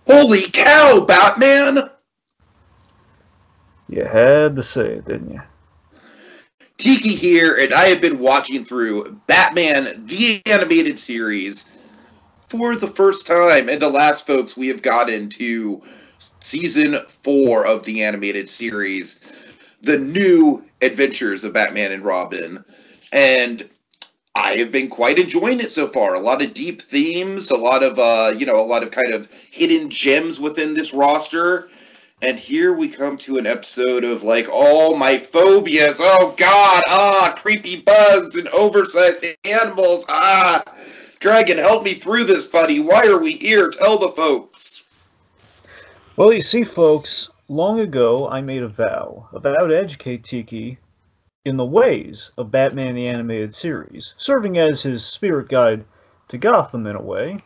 Holy cow, Batman! You had to say it, didn't you? Tiki here, and I have been watching through Batman the Animated Series for the first time. And alas, folks, we have gotten to Season 4 of the Animated Series, The New Adventures of Batman and Robin. And I have been quite enjoying it so far. A lot of deep themes, a lot of kind of hidden gems within this roster. And here we come to an episode of like all my phobias. Oh God, creepy bugs and oversized animals. Dragon, help me through this, buddy. Why are we here? Tell the folks. Well, you see, folks, long ago I made a vow to educate Tiki in the ways of Batman the Animated Series, serving as his spirit guide to Gotham in a way.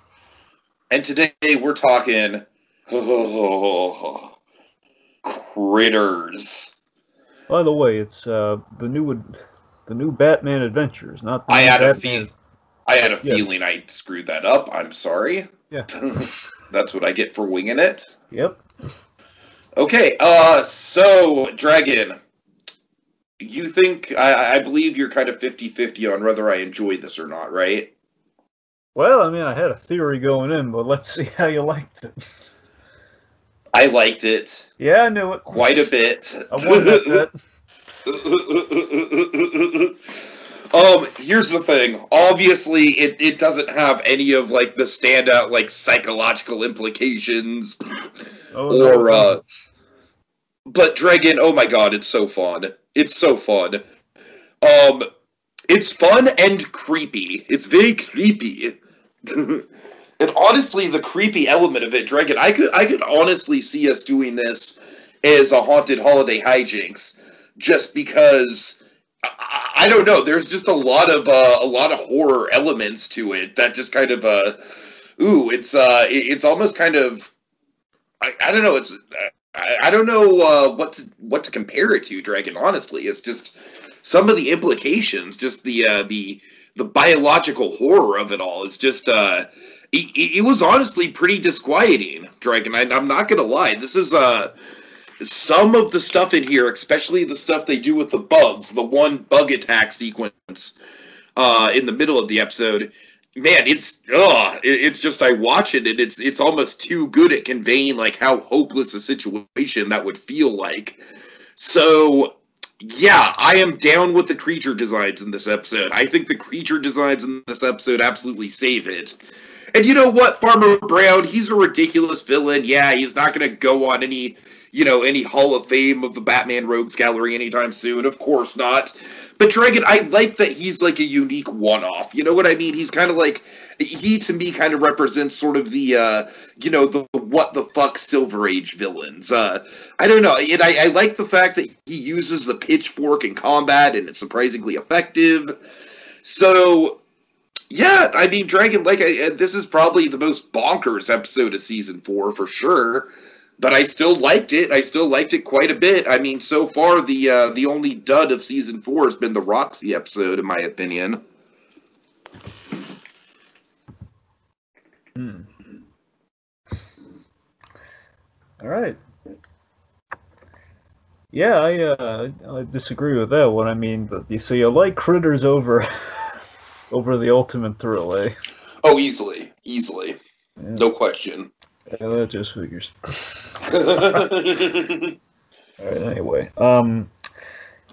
And today we're talking critters. By the way, it's the new Batman Adventures, not the I new had Batman. I had a feeling I screwed that up. I'm sorry. Yeah. That's what I get for winging it. Yep. Okay, so, Dragon, you think, I believe you're kind of 50-50 on whether I enjoyed this or not, right? Well, I mean, I had a theory going in, but let's see how you liked it. I liked it. Yeah, I knew it. Quite a bit. I won that bet. Here's the thing. Obviously, it doesn't have any of, like, the standout, like, psychological implications. But Dragon, oh my god, it's so fun. It's so fun. It's fun and creepy. It's very creepy. And honestly, the creepy element of it, Dragon, I could honestly see us doing this as a haunted holiday hijinks, just because I don't know. There's just a lot of horror elements to it that just kind of it's almost kind of I don't know. I don't know what to compare it to, Dragon. Honestly, it's just some of the implications, just the biological horror of it all. It's just it was honestly pretty disquieting, Dragon. I'm not gonna lie. This is some of the stuff in here, especially the stuff they do with the bugs, the one bug attack sequence in the middle of the episode. Man, it's just I watch it and it's almost too good at conveying like how hopeless a situation that would feel like. So yeah, I am down with the creature designs in this episode. I think the creature designs in this episode absolutely save it. And you know what, Farmer Brown, he's a ridiculous villain. Yeah, he's not going to go on any Hall of Fame of the Batman Rogues Gallery anytime soon. Of course not. But Dragon, I like that he's like a unique one-off. You know what I mean? He's kind of like, he to me kind of represents sort of the, the what the fuck Silver Age villains. I don't know. And I like the fact that he uses the pitchfork in combat and it's surprisingly effective. So, yeah, I mean, Dragon, this is probably the most bonkers episode of Season 4 for sure. But I still liked it. I still liked it quite a bit. I mean, so far, the only dud of Season 4 has been the Roxy episode, in my opinion. All right. Yeah, I disagree with that one. I mean, so you like critters over the Ultimate Thrill, eh? Oh, easily. Yeah. No question. Yeah, that just figures. Alright, anyway.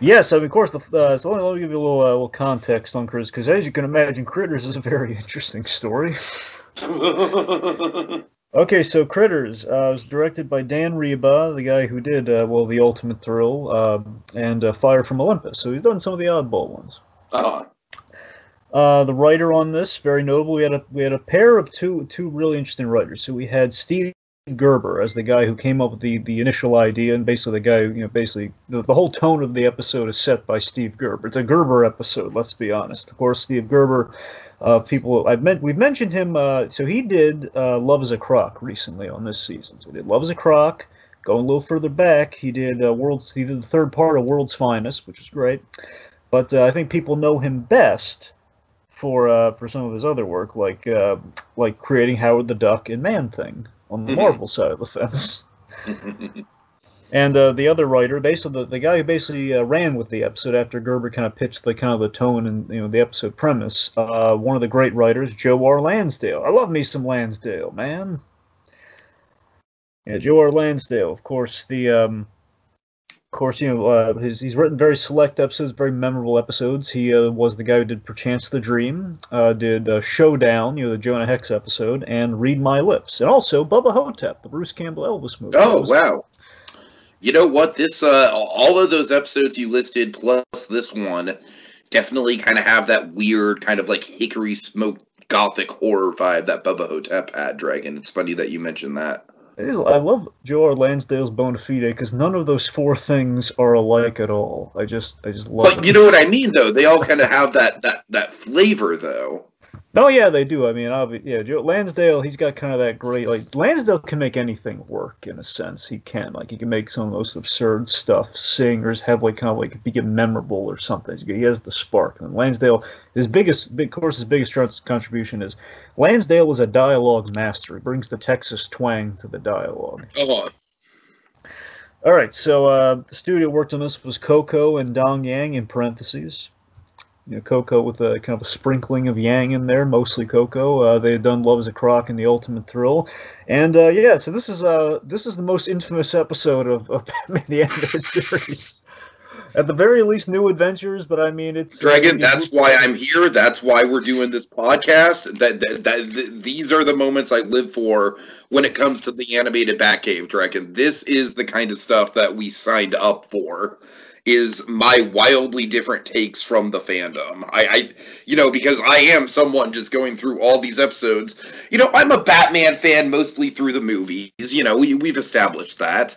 Yes, I mean, of course, so let me give you a little context on Critters, because as you can imagine, Critters is a very interesting story. Okay, so Critters was directed by Dan Reba, the guy who did, The Ultimate Thrill, and Fire from Olympus. So he's done some of the oddball ones. The writer on this, very notable. We had a pair of two really interesting writers. So we had Steve Gerber as the guy who came up with the initial idea, and basically the guy the whole tone of the episode is set by Steve Gerber. It's a Gerber episode, let's be honest. Of course, Steve Gerber, we've mentioned him. So he did Love Is a Croc recently on this season. So he did Love Is a Croc. Going a little further back, he did the third part of World's Finest, which is great. But I think people know him best for some of his other work, like creating Howard the Duck and Man-Thing. on the Marvel side of the fence. And the other writer, basically the guy who basically ran with the episode after Gerber kind of pitched the tone and the episode premise, one of the great writers, Joe R. Lansdale. I love me some Lansdale, man. Yeah, Joe R. Lansdale, of course. He's written very select episodes, very memorable episodes. He was the guy who did Perchance the Dream, did Showdown, the Jonah Hex episode, and Read My Lips, and also Bubba Hotep, the Bruce Campbell Elvis movie. Oh, wow. You know what? This all of those episodes you listed, plus this one, definitely kind of have that weird kind of like hickory smoke gothic horror vibe that Bubba Hotep had, Dragon. It's funny that you mentioned that. I love Joe R. Lansdale's bona fide because none of those four things are alike at all. I just love them. But you know what I mean, though? They all kind of have that flavor, though. Oh, yeah, they do. I mean, Joe Lansdale, he's got kind of that great, Lansdale can make anything work, in a sense. He can. He can make some of the most absurd stuff sing or have, be memorable or something. He has the spark. And Lansdale, his biggest contribution is Lansdale is a dialogue master. He brings the Texas twang to the dialogue. Uh-huh. All right, so the studio worked on this was Coco and Dong Yang, in parentheses. Coco with a kind of a sprinkling of Yang in there, mostly Coco. They had done Love is a Crock and The Ultimate Thrill. And, so this is the most infamous episode of Batman the Animated Series. At the very least, New Adventures, but I mean, it's... Dragon, that's why I'm here. That's why we're doing this podcast. These are the moments I live for when it comes to the animated Batcave, Dragon. This is the kind of stuff that we signed up for. Is my wildly different takes from the fandom. Because I am someone just going through all these episodes. I'm a Batman fan mostly through the movies. We've established that.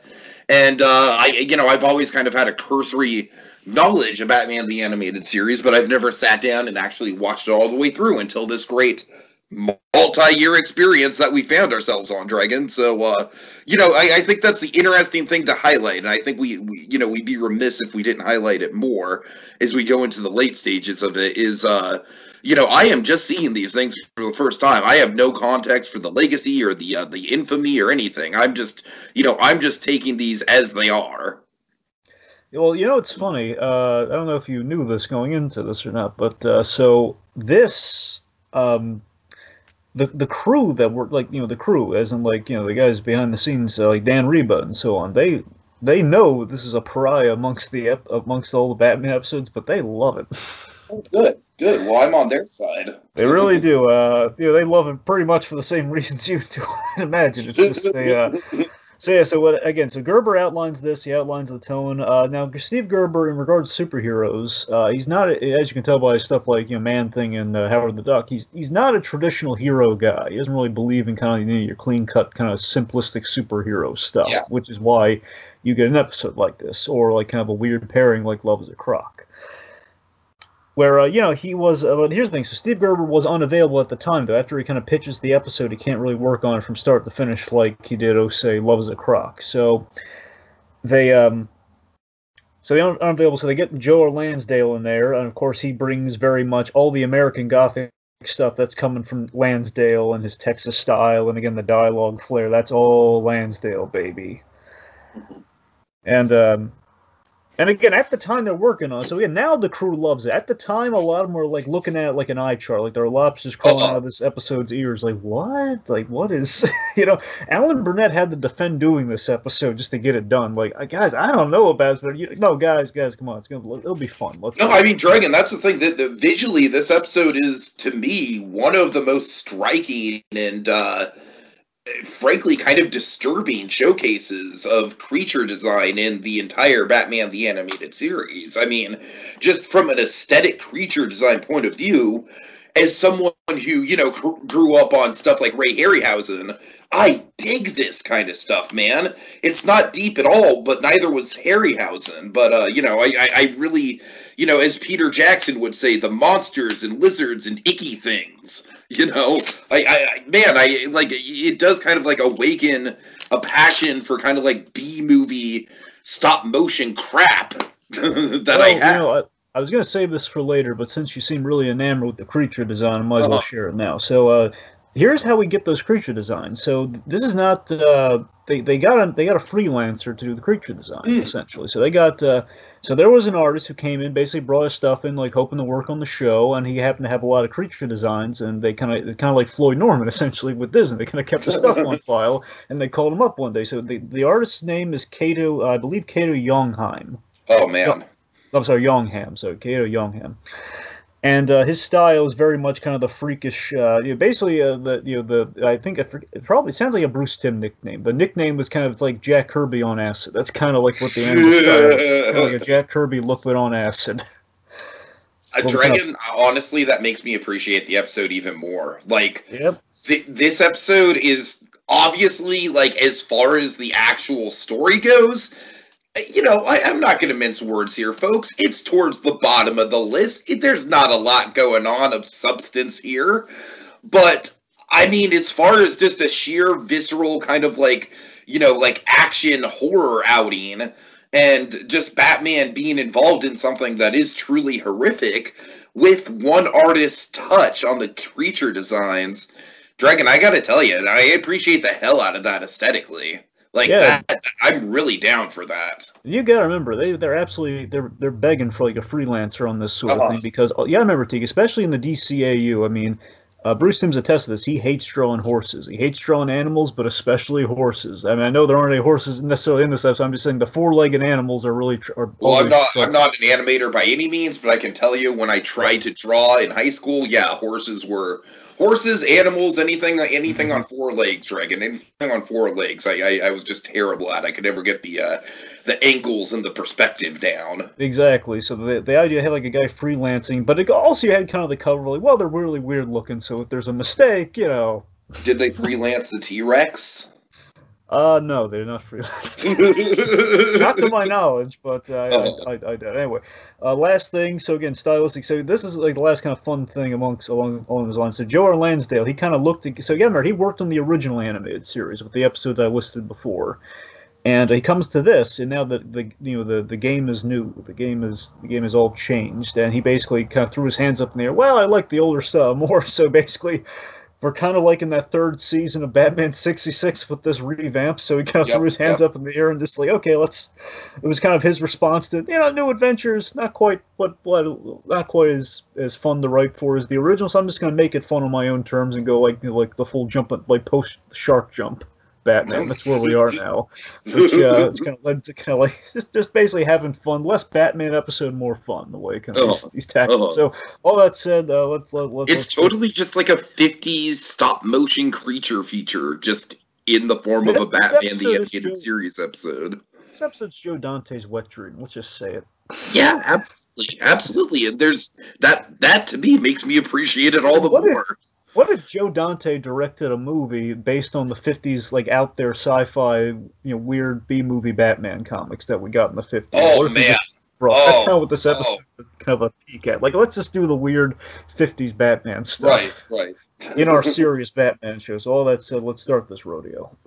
And, I've always kind of had a cursory knowledge of Batman the Animated Series, but I've never sat down and actually watched it all the way through until this great multi-year experience that we found ourselves on, Dragon. So, I think that's the interesting thing to highlight, and I think we'd be remiss if we didn't highlight it more as we go into the late stages of it, is, I am just seeing these things for the first time. I have no context for the legacy or the infamy or anything. I'm just taking these as they are. Well, it's funny. I don't know if you knew this going into this or not, but, so this, the crew that worked, the crew, as in, the guys behind the scenes, like Dan Reba and so on, they know this is a pariah amongst all the Batman episodes, but they love it. Oh, good. Well, I'm on their side. They really do. They love it pretty much for the same reasons you do. I imagine it's just So Gerber outlines this. He outlines the tone. Now, Steve Gerber, in regards to superheroes, he's not, as you can tell by stuff like Man-Thing and Howard the Duck, he's not a traditional hero guy. He doesn't really believe in kind of your clean-cut, kind of simplistic superhero stuff, which is why you get an episode like this, or kind of a weird pairing like Love is a Crock. Where, he was, but here's the thing, so Steve Gerber was unavailable at the time, though. After he kind of pitches the episode, he can't really work on it from start to finish like he did, say, Love is a Crock. So, they're unavailable, so they get Joe R. Lansdale in there, and of course he brings very much all the American Gothic stuff that's coming from Lansdale and his Texas style, and again, the dialogue flair, that's all Lansdale, baby. And again, at the time they're working on it, so again, now the crew loves it. At the time, a lot of them were looking at it like an eye chart, like there are lobsters crawling out of this episode's ears, what? What is, Alan Burnett had to defend doing this episode just to get it done. Guys, I don't know about this, but no, guys, come on, it'll be fun. Dragon, that's the thing, that visually, this episode is, to me, one of the most striking and, frankly, kind of disturbing showcases of creature design in the entire Batman the Animated Series. I mean, just from an aesthetic creature design point of view, as someone who, grew up on stuff like Ray Harryhausen, I dig this kind of stuff, man. It's not deep at all, but neither was Harryhausen. But, I really, as Peter Jackson would say, the monsters and lizards and icky things. It does kind of awaken a passion for kind of B-movie stop motion crap that I have. I was going to save this for later, but since you seem really enamored with the creature design, I might as well share it now. So here's how we get those creature designs. So this is not they got a freelancer to do the creature designs essentially. So they got so there was an artist who came in, basically brought his stuff in, like hoping to work on the show, and he happened to have a lot of creature designs, and they kind of like Floyd Norman essentially with Disney. They kind of kept the stuff on file, and they called him up one day. So the artist's name is Kato, I believe Kato Youngheim. Oh man, I'm sorry, Youngham. So Kato Youngham. And his style is very much kind of the freakish, basically I think it probably sounds like a Bruce Timm nickname. The nickname was kind of, it's like Jack Kirby on acid. That's kind of like what the animal style is. It's kind of like a Jack Kirby look, but on acid. A dragon, honestly, that makes me appreciate the episode even more. Like, yep. This episode is obviously, like, as far as the actual story goes, you know, I'm not going to mince words here, folks. It's towards the bottom of the list. There's not a lot going on of substance here. But, I mean, as far as just a sheer visceral kind of like, you know, like action horror outing, and just Batman being involved in something that is truly horrific with one artist's touch on the creature designs, Dragon, I got to tell you, I appreciate the hell out of that aesthetically. Like, yeah, that, I'm really down for that. You gotta remember, they're absolutely they're begging for like a freelancer on this sort of thing, because you gotta remember, Tiki, especially in the DCAU. I mean, Bruce Timm's attested to this. He hates drawing horses. He hates drawing animals, but especially horses. I mean, I know there aren't any horses necessarily in this episode. I'm just saying the four-legged animals are really. Well, I'm not an animator by any means, but I can tell you when I tried to draw in high school, yeah, horses, animals, anything on four legs, Dragon, anything on four legs. I was just terrible at. I could never get the angles and the perspective down. Exactly. So the idea had like a guy freelancing, but it also had kind of the cover like, well, they're really weird looking. So if there's a mistake, you know. Did they freelance the T-Rex? No, they did not freelance. Not to my knowledge, but I did. Anyway, last thing, so again, stylistic. So this is like the last kind of fun thing along those lines. So Joe R. Lansdale, he kind of looked at, so again, he worked on the original animated series with the episodes I listed before. And he comes to this, and now the game is new. The game is all changed, and he basically kind of threw his hands up in the air. Well, I like the older stuff more, so basically we're kind of like in that third season of Batman 66 with this revamp, so he kind of threw his hands up in the air and just like, okay, let's. It was kind of his response to, new adventures, not quite as fun to write for as the original. So I'm just going to make it fun on my own terms and go like the full jump, like post shark jump Batman. That's where we are now, which it's kind of led to kind of like just basically having fun. Less Batman episode, more fun. The way kind of these tactics. So all that said, let's. It's totally just like a '50s stop motion creature feature, just in the form of a Batman the Animated Series episode. This episode's Joe Dante's wet dream. Let's just say it. Yeah, absolutely, and there's that to me makes me appreciate it all the more. What if Joe Dante directed a movie based on the 50s, like out there sci-fi, weird B-movie Batman comics that we got in the 50s? Oh, man. That's kind of what this episode is kind of a peek at. Like, let's just do the weird 50s Batman stuff. Right. In our serious Batman show. So all that said, let's start this rodeo.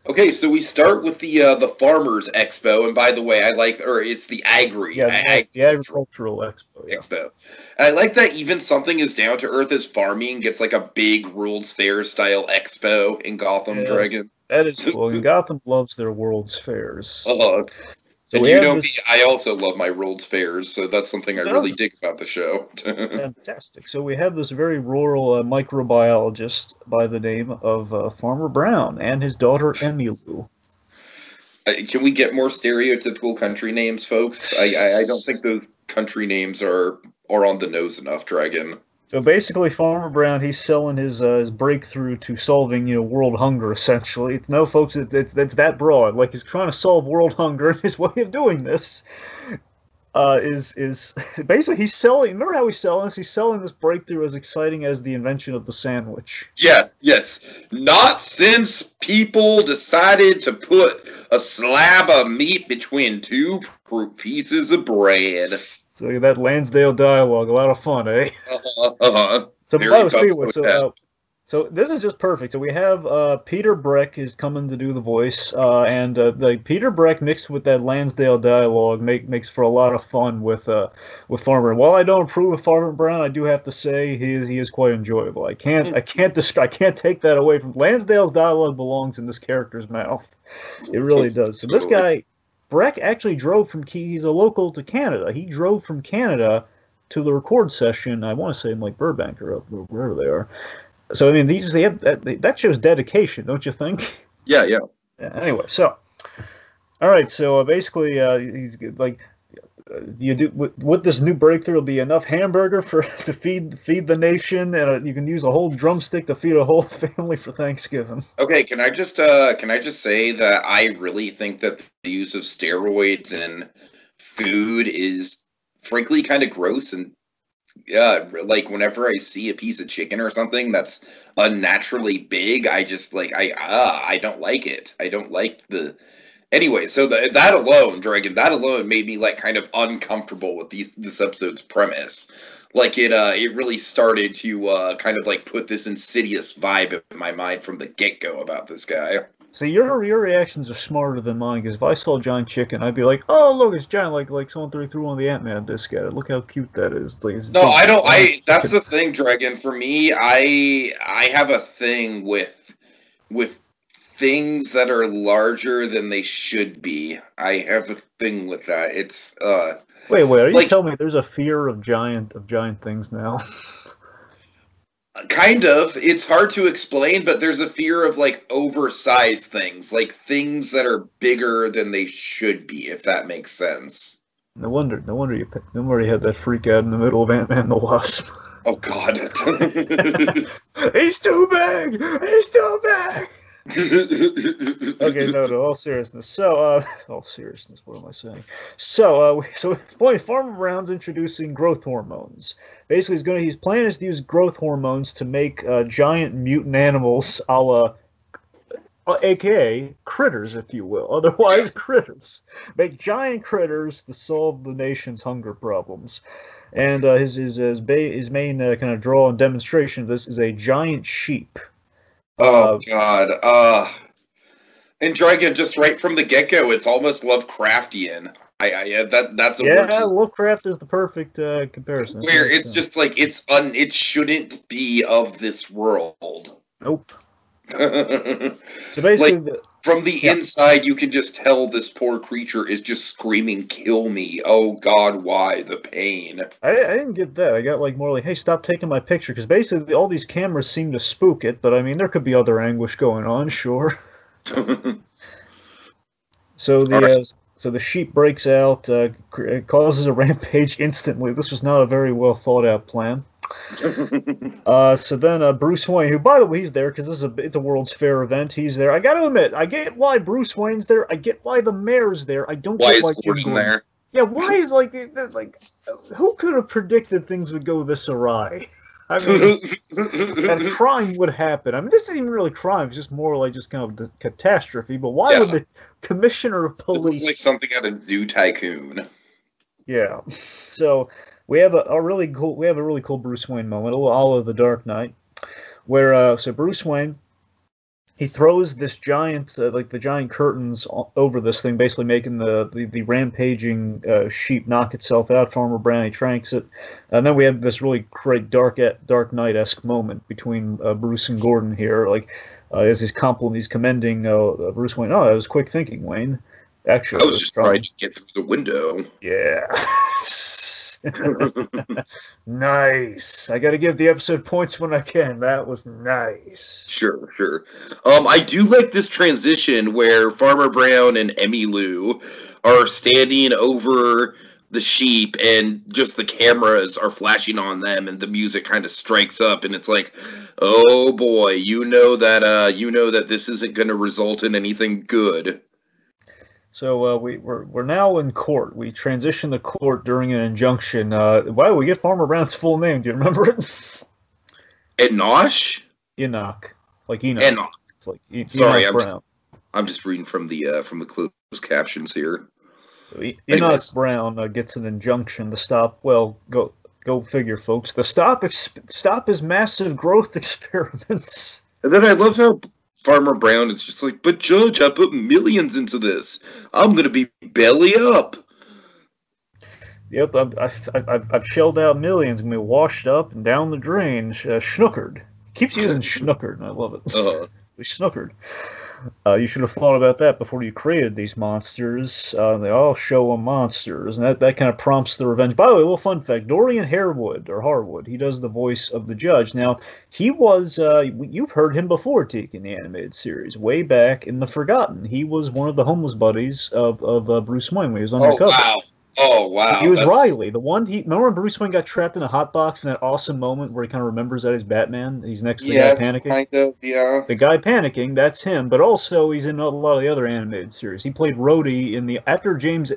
Okay, so we start with the Farmers Expo, and by the way, it's the the Agricultural Expo. Yeah. Expo. And I like that even something as down to earth as farming gets like a big World's Fair style expo in Gotham, Dragon. That is cool. And Gotham loves their World's Fairs. So and I also love my World's Fairs, so that's something I really dig about the show. Fantastic. So we have this very rural microbiologist by the name of Farmer Brown and his daughter Emmylou. Can we get more stereotypical country names, folks? I don't think those country names are on the nose enough, Dragon. So basically, Farmer Brown, he's selling his breakthrough to solving, world hunger, essentially. No, folks, it's that broad. Like, he's trying to solve world hunger, and his way of doing this is basically he's selling. Remember how he's selling this? He's selling this breakthrough as exciting as the invention of the sandwich. Yes. Not since people decided to put a slab of meat between two pieces of bread. So that Lansdale dialogue, a lot of fun, eh? So, So this is just perfect. So we have Peter Breck is coming to do the voice, and the Peter Breck mixed with that Lansdale dialogue makes for a lot of fun with Farmer. While I don't approve of Farmer Brown, I do have to say he is quite enjoyable. I can't take that away from Lansdale's dialogue belongs in this character's mouth. It really does. So this guy Breck actually drove from he's a local to Canada. He drove from Canada to the record session. I want to say in like Burbank or wherever they are. So I mean, that shows dedication, don't you think? Yeah, yeah. Anyway, so all right, so basically, he's like, you do with this new breakthrough, will be enough hamburger to feed the nation, and you can use a whole drumstick to feed a whole family for Thanksgiving. Okay, can I just say that I really think that the use of steroids in food is frankly kind of gross, and yeah, like whenever I see a piece of chicken or something that's unnaturally big, I just like I don't like it. I don't like the anyway. So that alone, Dragon, that alone made me like kind of uncomfortable with this episode's premise. Like it really started to kind of like put this insidious vibe in my mind from the get-go about this guy. So your reactions are smarter than mine, because if I saw giant chicken, I'd be like, "Oh, look, it's giant!" Like someone threw one of the Ant-Man discs at it. Look how cute that is. Like, no, I don't. That's the thing, Dragon. For me, I have a thing with things that are larger than they should be. I have a thing with that. It's Wait, are you telling me there's a fear of giant things now? Kind of. It's hard to explain, but there's a fear of like oversized things, like things that are bigger than they should be, if that makes sense. No wonder you had that freak out in the middle of Ant-Man and the Wasp. Oh God. He's too big! He's too big! Okay, no, all seriousness. So, all seriousness, what am I saying? So, boy, Farmer Brown's introducing growth hormones. Basically, his plan is to use growth hormones to make giant mutant animals, aka critters, if you will. Otherwise, critters. Make giant critters to solve the nation's hunger problems. And his main kind of draw and demonstration of this is a giant sheep. Oh God! And Dragon, just right from the get-go, it's almost Lovecraftian. That's a word. Yeah, Lovecraft is the perfect comparison. Where it's just like it shouldn't be of this world. Nope. So basically, like, from the inside, you can just tell this poor creature is just screaming, "Kill me! Oh God, why the pain?" I didn't get that. I got like more like, "Hey, stop taking my picture," because basically all these cameras seem to spook it. But I mean, there could be other anguish going on, sure. So the sheep breaks out, causes a rampage instantly. This was not a very well thought out plan. So then Bruce Wayne, who by the way he's there because it's a World's Fair event. He's there. I got to admit, I get why Bruce Wayne's there. I get why the mayor's there. I don't get why Jim Gordon's there. Yeah, why is like who could have predicted things would go this awry? I mean, and crime would happen. I mean, this isn't even really crime. It's just more like just kind of the catastrophe. But why would the commissioner of police... This is like something out of Zoo Tycoon. Yeah. So we have a really cool Bruce Wayne moment, all of the Dark Knight, where so Bruce Wayne, he throws this giant, the giant curtains over this thing, basically making the rampaging sheep knock itself out. Farmer Brown, he tranks it. And then we have this really great Dark Knight-esque moment between Bruce and Gordon here. As he's commending Bruce Wayne. Oh, that was quick thinking, Wayne. Actually, I was just trying to get through the window. Yeah. Nice. I got to give the episode points when I can. That was nice. Sure. I do like this transition where Farmer Brown and Emmylou are standing over the sheep, and just the cameras are flashing on them, and the music kind of strikes up, and it's like, oh boy, you know that this isn't going to result in anything good. So we're now in court. We transition to court during an injunction. Wow, we get Farmer Brown's full name. Do you remember it? Enosh? Enoch, like Enoch. Enoch. It's like Sorry, Brown. I'm just reading from the closed captions here. So Enoch Brown gets an injunction to stop. Well, Go figure, folks. The stop his massive growth experiments. And then I love how Farmer Brown is just like, but Judge, I put millions into this. I'm gonna be belly up. Yep, I've shelled out millions and we washed up and down the drain. Schnookered. Keeps using schnookered, and I love it. We snookered. You should have thought about that before you created these monsters. They all show them monsters, and that kind of prompts the revenge. By the way, a little fun fact: Dorian Harwood, he does the voice of the judge. Now, he was, you've heard him before, Tiki, in the animated series, way back in The Forgotten. He was one of the homeless buddies of Bruce Wayne when he was undercover. Oh, wow. He was Riley, the one remember when Bruce Wayne got trapped in a hot box in that awesome moment where he kind of remembers that he's Batman? He's next to the guy panicking? Kind of, yeah. The guy panicking, that's him, but also he's in a lot of the other animated series. He played Rhodey in the, after James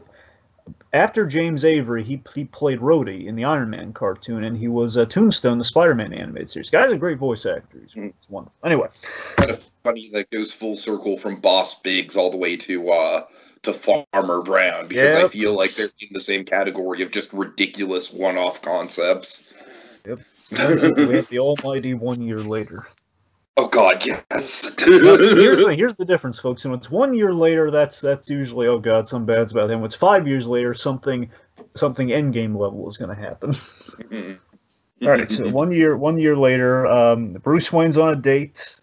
Avery, he played Rhodey in the Iron Man cartoon, and he was Tombstone, the Spider-Man animated series. Guy's a great voice actor. He's wonderful. Anyway. Kind of funny that goes full circle from Boss Biggs all the way to Farmer Brown, because I feel like they're in the same category of just ridiculous one-off concepts. Yep. We have the almighty 1 year later. Oh God, yes. Here's the difference, folks. When it's 1 year later, that's usually, oh God, some bad's about him. When it's 5 years later, something endgame level is going to happen. All right, so 1 year later, Bruce Wayne's on a date.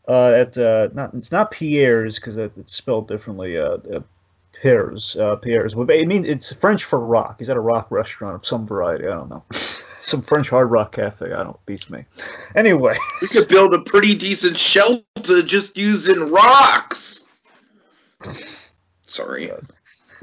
It's not Pierre's because it's spelled differently. Pierre's. Well, I mean, it's French for rock. He's at a rock restaurant of some variety. I don't know. Some French hard rock cafe. I don't beats me. Anyway, we could build a pretty decent shelter just using rocks. Sorry.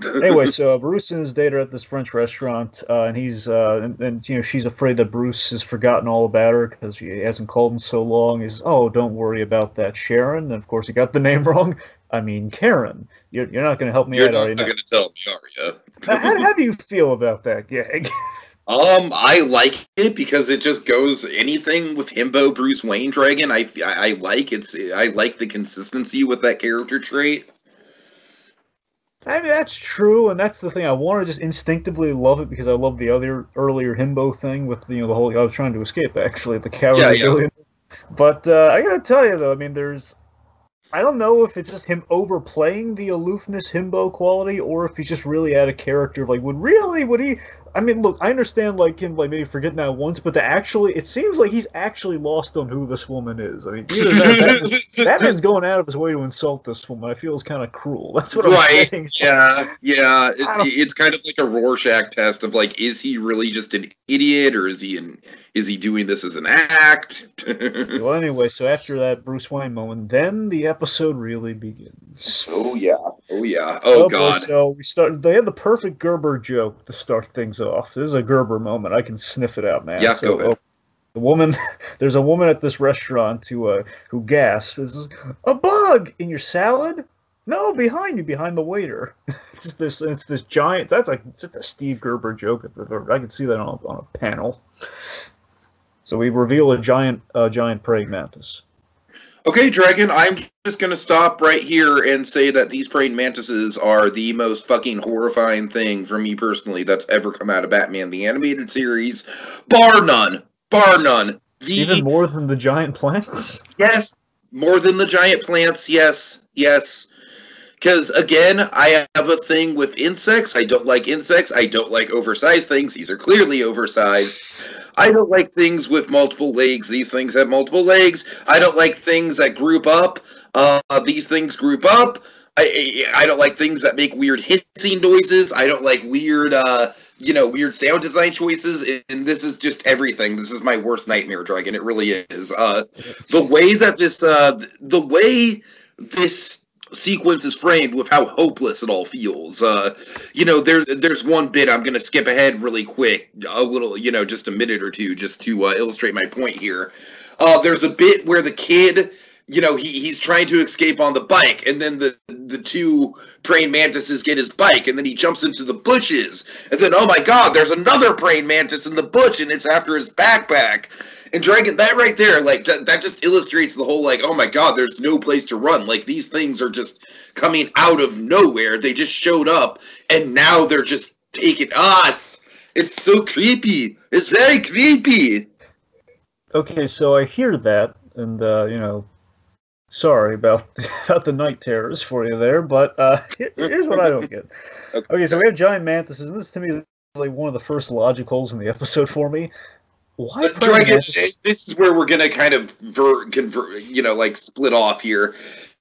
Anyway, so Bruce and his date are at this French restaurant, and he's and she's afraid that Bruce has forgotten all about her because she hasn't called him so long. He's, oh, don't worry about that, Sharon. And of course, he got the name wrong. I mean, Karen. You're not going to help me out, are you? You're not going to tell me, are you? How do you feel about that gag? I like it because it just goes anything with himbo Bruce Wayne Dragon. I like the consistency with that character trait. I mean, that's true, and that's the thing. I want to just instinctively love it because I love the other earlier himbo thing with the whole. I was trying to escape actually the cowardly villain. But I gotta tell you though, I mean, I don't know if it's just him overplaying the aloofness himbo quality, or if he's just really out of character. Like, would he? I mean, look, I understand him maybe forgetting that once, but it seems like he's actually lost on who this woman is. I mean, either Batman's going out of his way to insult this woman. I feel is kind of cruel. That's what I'm saying. Yeah. It's kind of like a Rorschach test of like, is he really just an idiot, or is he doing this as an act? Well, anyway, so after that Bruce Wayne moment, then the episode really begins. Oh yeah. Oh God. So we started. They had the perfect Gerber joke to start things off. This is a Gerber moment. I can sniff it out, man. Yeah, go ahead. There's a woman at this restaurant who gasps, "This is a bug in your salad." No, behind you, behind the waiter. It's this giant. That's a Steve Gerber joke. I can see that on a panel. So we reveal a giant praying mantis. Okay, Dragon, I'm just going to stop right here and say that these praying mantises are the most fucking horrifying thing for me personally that's ever come out of Batman the Animated Series. Bar none. Even more than the giant plants? Yes. More than the giant plants, yes. Because, again, I have a thing with insects. I don't like insects. I don't like oversized things. These are clearly oversized. I don't like things with multiple legs. These things have multiple legs. I don't like things that group up. These things group up. I don't like things that make weird hissing noises. I don't like weird, weird sound design choices. And this is just everything. This is my worst nightmare, Dragon. It really is. The way this sequence is framed with how hopeless it all feels. There's one bit I'm going to skip ahead really quick, a little, just a minute or two, just to illustrate my point here. There's a bit where the kid, he's trying to escape on the bike, and then the two praying mantises get his bike, and then he jumps into the bushes, and then, oh my God, there's another praying mantis in the bush, and it's after his backpack. And Dragon, that right there, like, that just illustrates the whole, like, oh my God, there's no place to run. Like, these things are just coming out of nowhere. They just showed up, and now they're just taking, It's so creepy. It's very creepy. Okay, so I hear that, and sorry about about the night terrors for you there, but here's what I don't get. Okay, so we have giant mantises, and this to me is like one of the first logic holes in the episode for me. Why praying mantises? This is where we're gonna kind of split off here.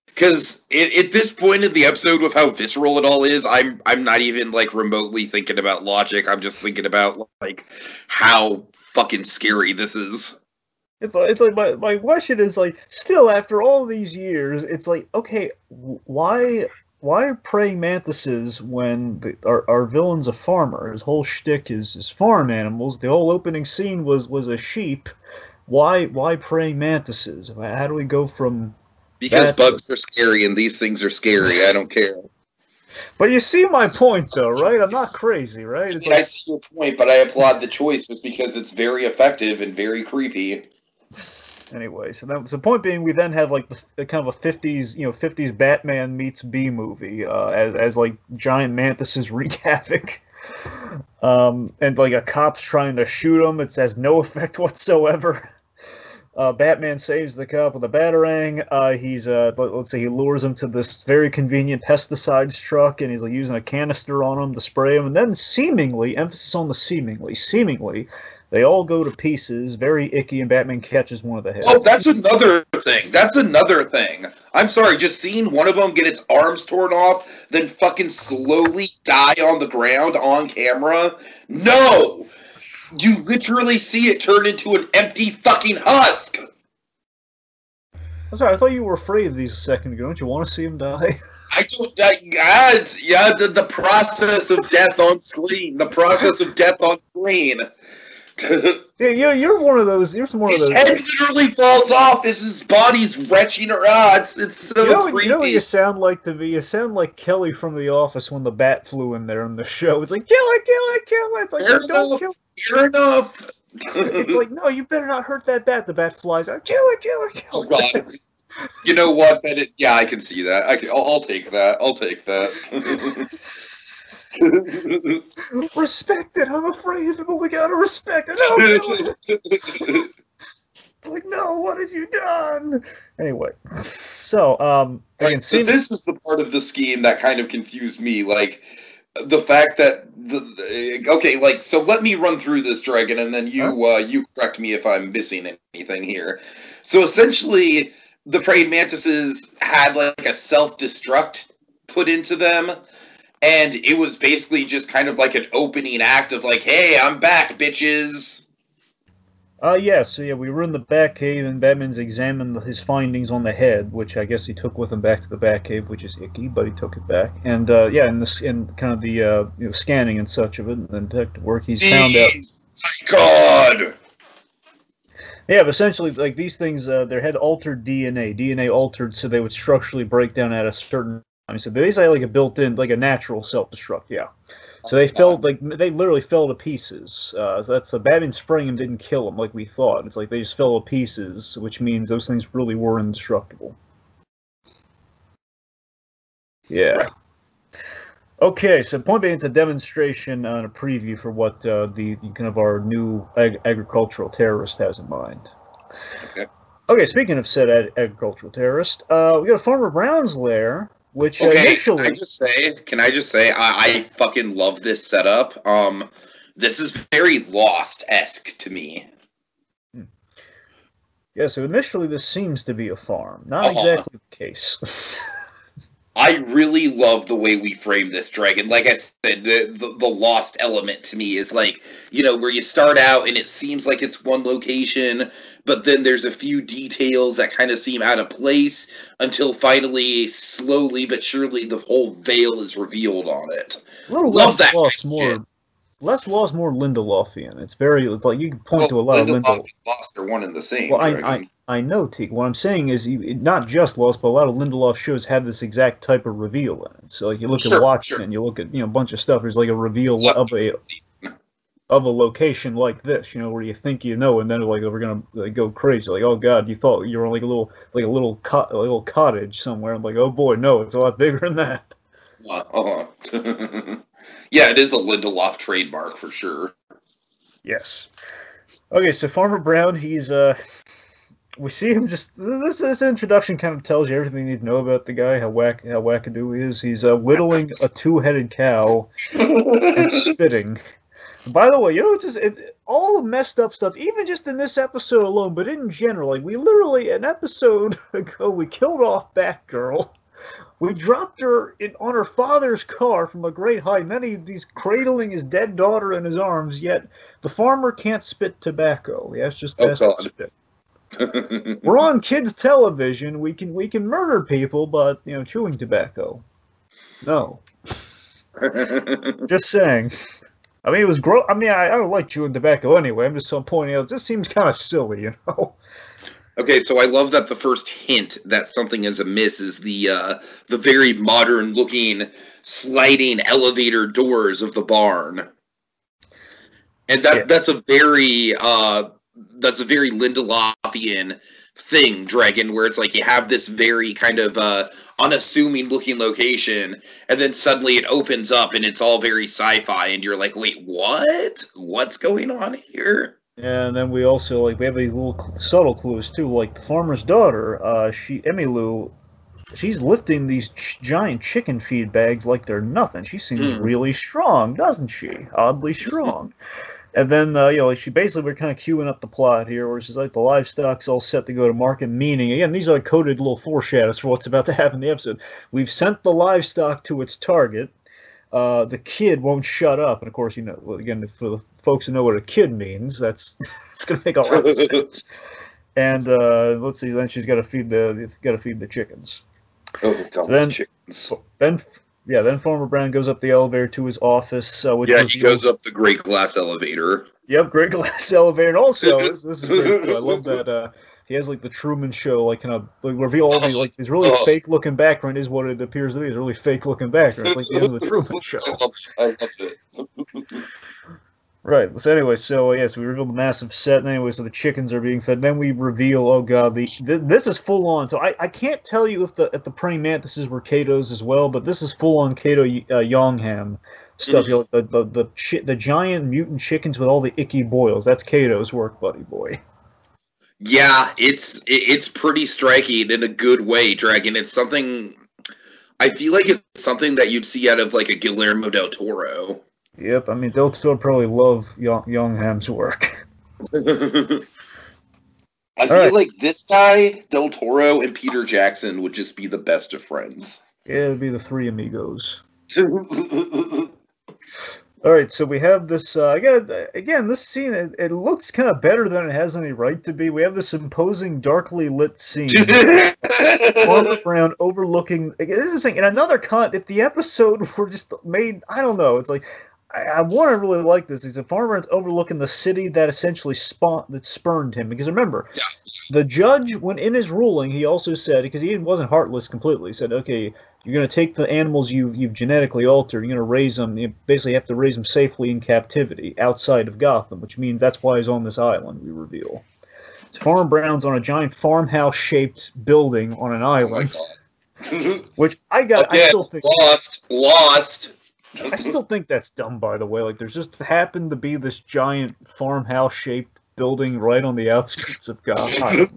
Because at this point in the episode, with how visceral it all is, I'm not even like remotely thinking about logic. I'm just thinking about like how fucking scary this is. It's like my question is like, still after all these years, it's like, okay, why are praying mantises when our villain's a farmer? His whole shtick is farm animals. The whole opening scene was a sheep. Why praying mantises? How do we go from because bugs are scary and these things are scary. I don't care. But you see my point, though, right? I'm not crazy, right? It's I see your point, but I applaud the choice just because it's very effective and very creepy. Anyway, so the point being, we then have like the kind of a 50s Batman meets B movie, as like giant mantises wreak havoc, and like a cop's trying to shoot him. It has no effect whatsoever. Batman saves the cop with a batarang. Let's say he lures him to this very convenient pesticides truck, and he's like using a canister on him to spray him, and then seemingly, emphasis on the seemingly, they all go to pieces, very icky, and Batman catches one of the heads. Oh, that's another thing. I'm sorry, just seeing one of them get its arms torn off, then fucking slowly die on the ground on camera. No! You literally see it turn into an empty fucking husk! I'm sorry, I thought you were afraid of these a second ago. Don't you want to see him die? I don't. The process of death on screen. The process of death on screen. Yeah, you're one of those. You're one of those. His head literally falls off as his body's retching around. It's so creepy. You know what you sound like to me? You sound like Kelly from The Office when the bat flew in there in the show. It's like, kill it. It's like, don't kill it. Fair enough. It's like, no, you better not hurt that bat. The bat flies out. Kill it. Oh, God. You know what? Yeah, I can see that. I'll take that. Respect it. I'm afraid of it, but we gotta respect it. No. Like, no, what have you done? Anyway, so so this is the part of the scheme that kind of confused me. Like the fact that so let me run through this, Dragon, and then you correct me if I'm missing anything here. So essentially, the praying mantises had like a self-destruct put into them. And it was basically just kind of like an opening act of like, hey, I'm back, bitches. So we were in the Batcave, and Batman's examined his findings on the head, which I guess he took with him back to the Batcave, which is icky, but he took it back. And in kind of the scanning and such of it, and detective work, he's found out. My God. Yeah, but essentially, like these things, their had altered DNA altered so they would structurally break down at a certain. So they basically like a built-in, like a natural self-destruct, yeah. So they they literally fell to pieces. So that's Batman spraying them didn't kill them like we thought. It's like they just fell to pieces, which means those things really were indestructible. Yeah. Right. Okay, so point being, it's a demonstration and a preview for what the kind of our new agricultural terrorist has in mind. Okay. Okay, speaking of said agricultural terrorist, we got a Farmer Brown's lair. Which initially, can I just say, I fucking love this setup. This is very Lost-esque to me. Yeah, so initially this seems to be a farm. Not exactly the case. I really love the way we frame this, Dragon. Like I said, the Lost element to me is like, where you start out and it seems like it's one location, but then there's a few details that kind of seem out of place until finally, slowly but surely, the whole veil is revealed on it. Love that. Less Lost, more Lindeloffian. It's like you can point to a lot of Lindelof. And Lost are one and the same. Well, I know, Teak. What I'm saying is, not just Lost, but a lot of Lindelof shows have this exact type of reveal in it. So, like, you look at Watchmen, you look at a bunch of stuff. There's like a reveal of a location like this, where you think and then like we're gonna go crazy. Like, oh God, you thought you were on like a little cottage somewhere. I'm like, oh boy, no, it's a lot bigger than that. Yeah, it is a Lindelof trademark for sure. Yes. Okay, so Farmer Brown, he's we see him just this introduction kind of tells you everything you need to know about the guy, how wackadoo he is. He's whittling a two-headed cow and spitting. By the way, you know, all the messed up stuff, even just in this episode alone, but in general, like we literally an episode ago we killed off Batgirl. We dropped her on her father's car from a great height, and then he's cradling his dead daughter in his arms, yet the farmer can't spit tobacco. He has just to spit. We're on kids' television. We can murder people, but, you know, chewing tobacco. No. Just saying. I mean, it was gross. I mean, I don't like chewing tobacco anyway. I'm just pointing out, this seems kind of silly, you know? Okay, so I love that the first hint that something is amiss is the very modern-looking sliding elevator doors of the barn, and that's a very Lindelothian thing, Dragon, where it's like you have this very kind of unassuming-looking location, and then suddenly it opens up and it's all very sci-fi, and you're like, wait, what? What's going on here? And then we also, like, we have these little subtle clues, too. Like, the farmer's daughter, Emmylou, she's lifting these giant chicken feed bags like they're nothing. She seems really strong, doesn't she? Oddly strong. And then, you know, like, we're kind of queuing up the plot here, where she's like, the livestock's all set to go to market, meaning, again, these are coded little foreshadows for what's about to happen in the episode. We've sent the livestock to its target. The kid won't shut up, and of course, you know, again, for the folks who know what a kid means, it's going to make a lot of sense. And let's see, then she's got to feed the chickens. Oh God, chickens. Then Farmer Brown goes up the elevator to his office. He goes up the great glass elevator. Yep, great glass elevator. And also, this is great. I love that. He has like the Truman Show, like kind of like reveal all these like his really fake looking background is what it appears to be. It's really fake looking background. It's like the end of the Truman Show. I love it. Right. So anyway, so we reveal the massive set. And anyway, so the chickens are being fed. Then we reveal, oh god, this is full on. So I can't tell you if the praying mantises were Kato's as well, but this is full on Kato Yongham stuff. You know, the giant mutant chickens with all the icky boils. That's Kato's work, buddy boy. Yeah, it's pretty striking in a good way, Dragon. It's something, I feel like it's something that you'd see out of like a Guillermo del Toro. Yep, I mean, del Toro probably love Youngham's work. I feel like this guy, del Toro, and Peter Jackson would just be the best of friends. Yeah, it'd be the three amigos. All right, so we have this, again, this scene, it looks kind of better than it has any right to be. We have this imposing, darkly lit scene. Farmer Brown overlooking, this is the thing, in another if the episode were just made, I don't know, it's like, I want to really like this. He's a Farmer Brown's overlooking the city that essentially spurned him. Because remember, the judge, when in his ruling, he also said, because he wasn't heartless completely, he said, okay, you're going to take the animals you've genetically altered, you're going to raise them, you basically have to raise them safely in captivity outside of Gotham, which means that's why he's on this island, we reveal. So Farmer Brown's on a giant farmhouse-shaped building on an island, which I still think... Lost! I still think that's dumb, by the way. Like, there's just happened to be this giant farmhouse-shaped building right on the outskirts of Gotham. I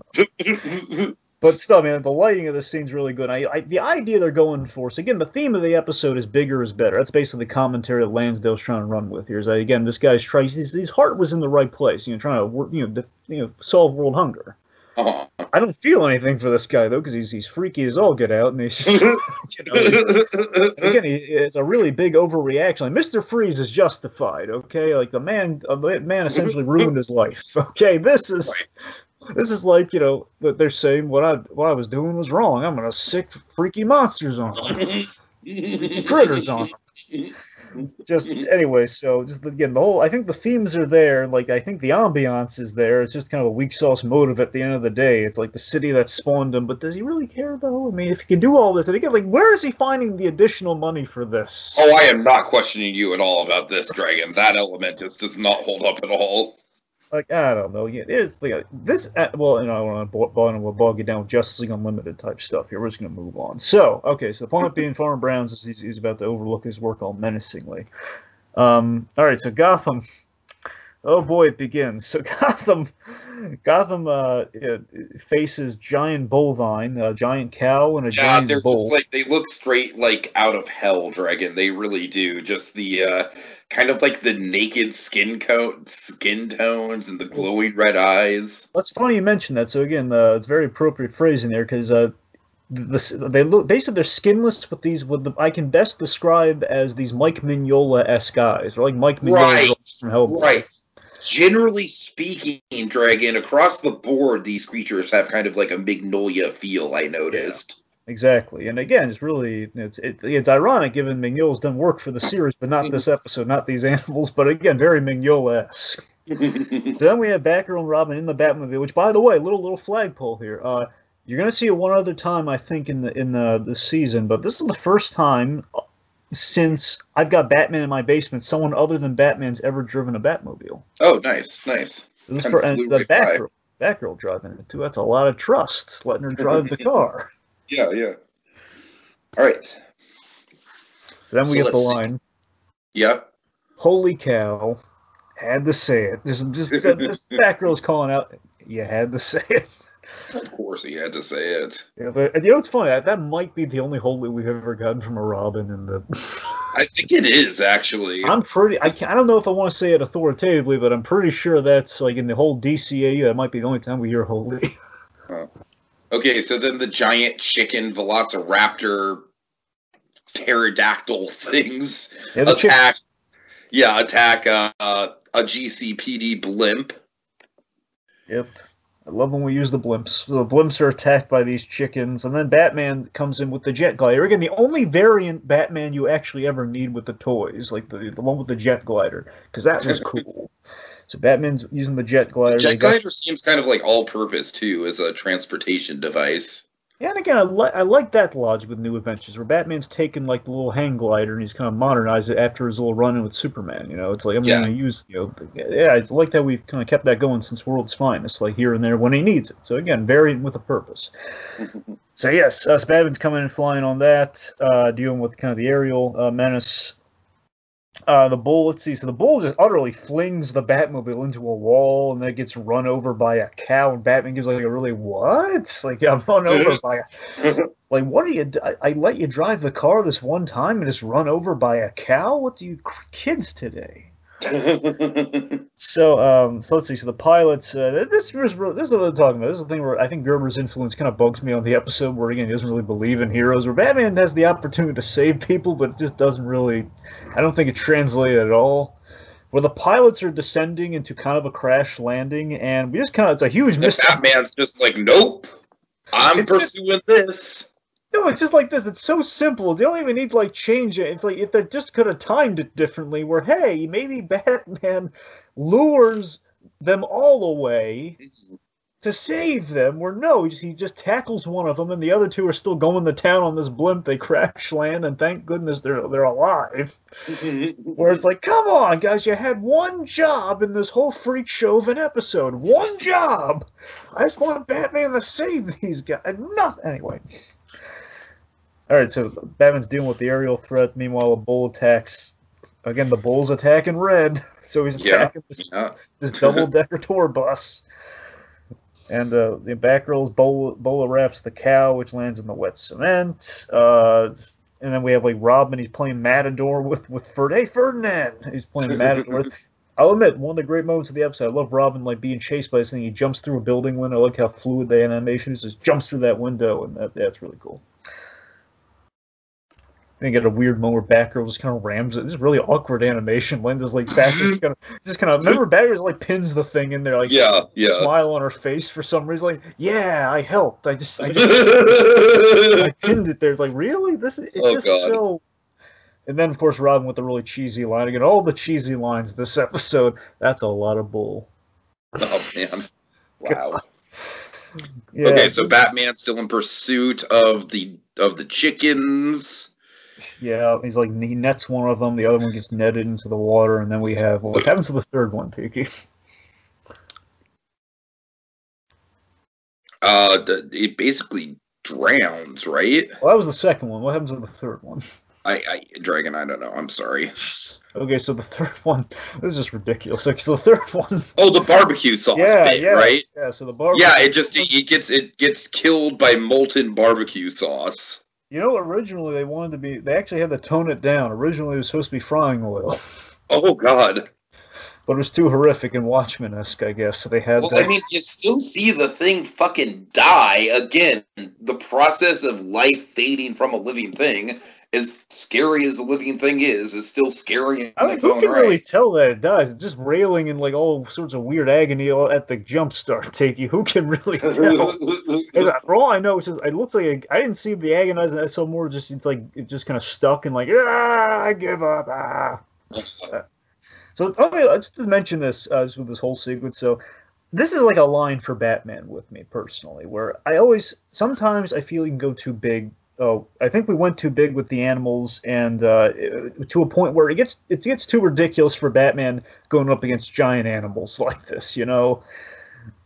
don't know. But still, man, the lighting of this scene's really good. The idea they're going for, so again, the theme of the episode is bigger is better. That's basically the commentary that Lansdale's trying to run with here. Is that, again, this guy's trying, his heart was in the right place, trying to, solve world hunger. Uh-huh. I don't feel anything for this guy, though, because he's freaky as all get out, and he's just, again, it's a really big overreaction. Like, Mr. Freeze is justified, okay? Like, the man essentially ruined his life, okay? This is like, that they're saying what I was doing was wrong. I'm gonna sick freaky monsters on him. Critters on him. Just anyway, so just again, I think the themes are there. Like, I think the ambiance is there. It's just kind of a weak sauce motive at the end of the day. It's like the city that spawned him, but does he really care though? I mean, if he can do all this, and again, like, where is he finding the additional money for this? Oh, I am not questioning you at all about this, Dragon. That element just does not hold up at all. Like, I don't know. Yeah, it's like this. Well, I don't want to bog you down with Justice League Unlimited type stuff here. We're just going to move on. So, okay. So the point being, Farmer Brown's is he's about to overlook his work all menacingly. All right. So Gotham. Oh boy, it begins. So Gotham faces giant bovine, a giant cow, and a Yeah, giant they're just bull. like they look straight like out of hell, Dragon. They really do. Just the kind of like the naked skin tones, and the glowing red eyes. That's funny you mentioned that. So again, it's very appropriate phrasing there because they look basically they're skinless with these with the I can best describe as these Mike Mignola-esque eyes. They're like Mike Mignola Right, from Hellboy. right. Generally speaking, Dragon, across the board, these creatures have kind of like a Magnolia feel. I Yeah. noticed. Exactly, and again, it's ironic given Mignola's done work for the series, but not this episode, not these animals. But again, very Mignola-esque. So then we have Batgirl and Robin in the Batmobile, which, by the way, little flagpole here. You're gonna see it one other time, I think, in this season, but this is the first time since I've got Batman in my basement, someone other than Batman's ever driven a Batmobile. Oh, nice, nice. This Kind of and flew the right by. Batgirl driving it too. That's a lot of trust, letting her drive the car. Yeah, yeah. All right. Then we So get the let's see. line, Yep. "Holy cow!" Had to say it. This Batgirl's calling out. You had to say it. Of course, he had to say it. Yeah, but you know what's funny? That might be the only holy we've ever gotten from a Robin in the. I think it is actually. I don't know if I want to say it authoritatively, but I'm pretty sure that's like in the whole DCAU. That might be the only time we hear holy. Huh. Okay, so then the giant chicken velociraptor pterodactyl things Yeah, the attack. chickens. Yeah, attack a GCPD blimp. Yep. I love when we use the blimps. The blimps are attacked by these chickens, and then Batman comes in with the jet glider. Again, the only variant Batman you actually ever need with the toys, like the one with the jet glider, because that was cool. So Batman's using the jet The glider. jet glider seems kind of like all-purpose too, as a transportation device. Yeah, and again, I like that logic with New Adventures, where Batman's taken like the little hang glider and he's kind of modernized it after his little run-in with Superman. You know, it's like I'm Yeah. going to use, yeah, it's like that we've kind of kept that going since World's Finest, like here and there when he needs it. So again, variant with a purpose. So yes, Batman's coming and flying on that, dealing with kind of the aerial menace. The bull, let's see. So the bull just utterly flings the Batmobile into a wall, and then it gets run over by a cow. And Batman gives like a really what? Like I'm run over by a like what are you? I let you drive the car this one time and just run over by a cow. What do you kids today? So let's see. So the pilots. This is what I'm talking about. This is the thing where I think Gerber's influence kind of bugs me on the episode, where again he doesn't really believe in heroes. Where Batman has the opportunity to save people, but it just doesn't really. I don't think it translated at all. Where the pilots are descending into kind of a crash landing, and we just kind of—it's a huge mistake. Batman's just like, nope, I'm pursuing this. No, it's just like this. It's so simple. They don't even need to like change it. It's like if they just could have timed it differently. Where hey, maybe Batman lures them all away to save them. Where no, he just tackles one of them, and the other two are still going to town on this blimp. They crash land, and thank goodness they're alive. Where it's like, come on, guys, you had one job in this whole freak show of an episode. One job. I just want Batman to save these guys. Nothing anyway. All right, so Batman's dealing with the aerial threat. Meanwhile, the bull attacks. Again, the bull's attacking red, so he's attacking this double-decker tour bus. And the Batgirl's Bola wraps the cow, which lands in the wet cement. And then we have like Robin. He's playing Matador with Hey Ferdinand. He's playing Matador. I'll admit, one of the great moments of the episode. I love Robin like being chased by this thing. He jumps through a building window. I like how fluid the animation is. Just jumps through that window, and that's really cool. Then you get a weird moment where Batgirl just kind of rams it. This is really awkward animation. Linda's like Batgirl just kind of remember Batgirl like pins the thing in there, like smile on her face for some reason. Like, yeah, I helped. I just I pinned it there. It's like really it's just God. So. And then of course Robin with the really cheesy line again. All the cheesy lines this episode. That's a lot of bull. Oh man! Wow. Yeah. Okay, so Batman's still in pursuit of the chickens. Yeah, he's like he nets one of them, the other one gets netted into the water, and then we have what happens to the third one, Tiki? It basically drowns, right? Well, that was the second one. What happens to the third one? Dragon, I don't know. I'm sorry. Okay, so the third one, this is just ridiculous. Okay, so the third one. Oh, the barbecue sauce bit, right? Yeah, so the barbecue. Yeah, it gets killed by molten barbecue sauce. You know, originally they actually had to tone it down. Originally it was supposed to be frying oil. Oh God. But it was too horrific and Watchmen-esque, I guess. So they had. Well, I mean, you still see the thing fucking die again. The process of life fading from a living thing, as scary as the living thing is still scary in its who own can right. really tell that it dies? It's just railing in like all sorts of weird agony at the jump start. Tiki, who can really tell? For all I know, it's just, it looks like I didn't see the agonizing. I saw more just it's like it just kind of stuck and like I give up. So okay, let's just mention this with this whole sequence. So this is like a line for Batman with me personally, where sometimes I feel you can go too big. Oh, I think we went too big with the animals, and to a point where it gets too ridiculous for Batman going up against giant animals like this. You know,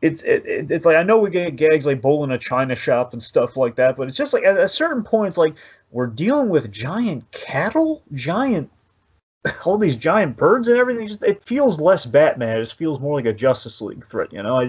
it's like I know we get gags like Bull in a China shop and stuff like that, but it's just like at a certain point, it's like we're dealing with giant cattle, all these giant birds and everything. It feels less Batman. It just feels more like a Justice League threat. You know,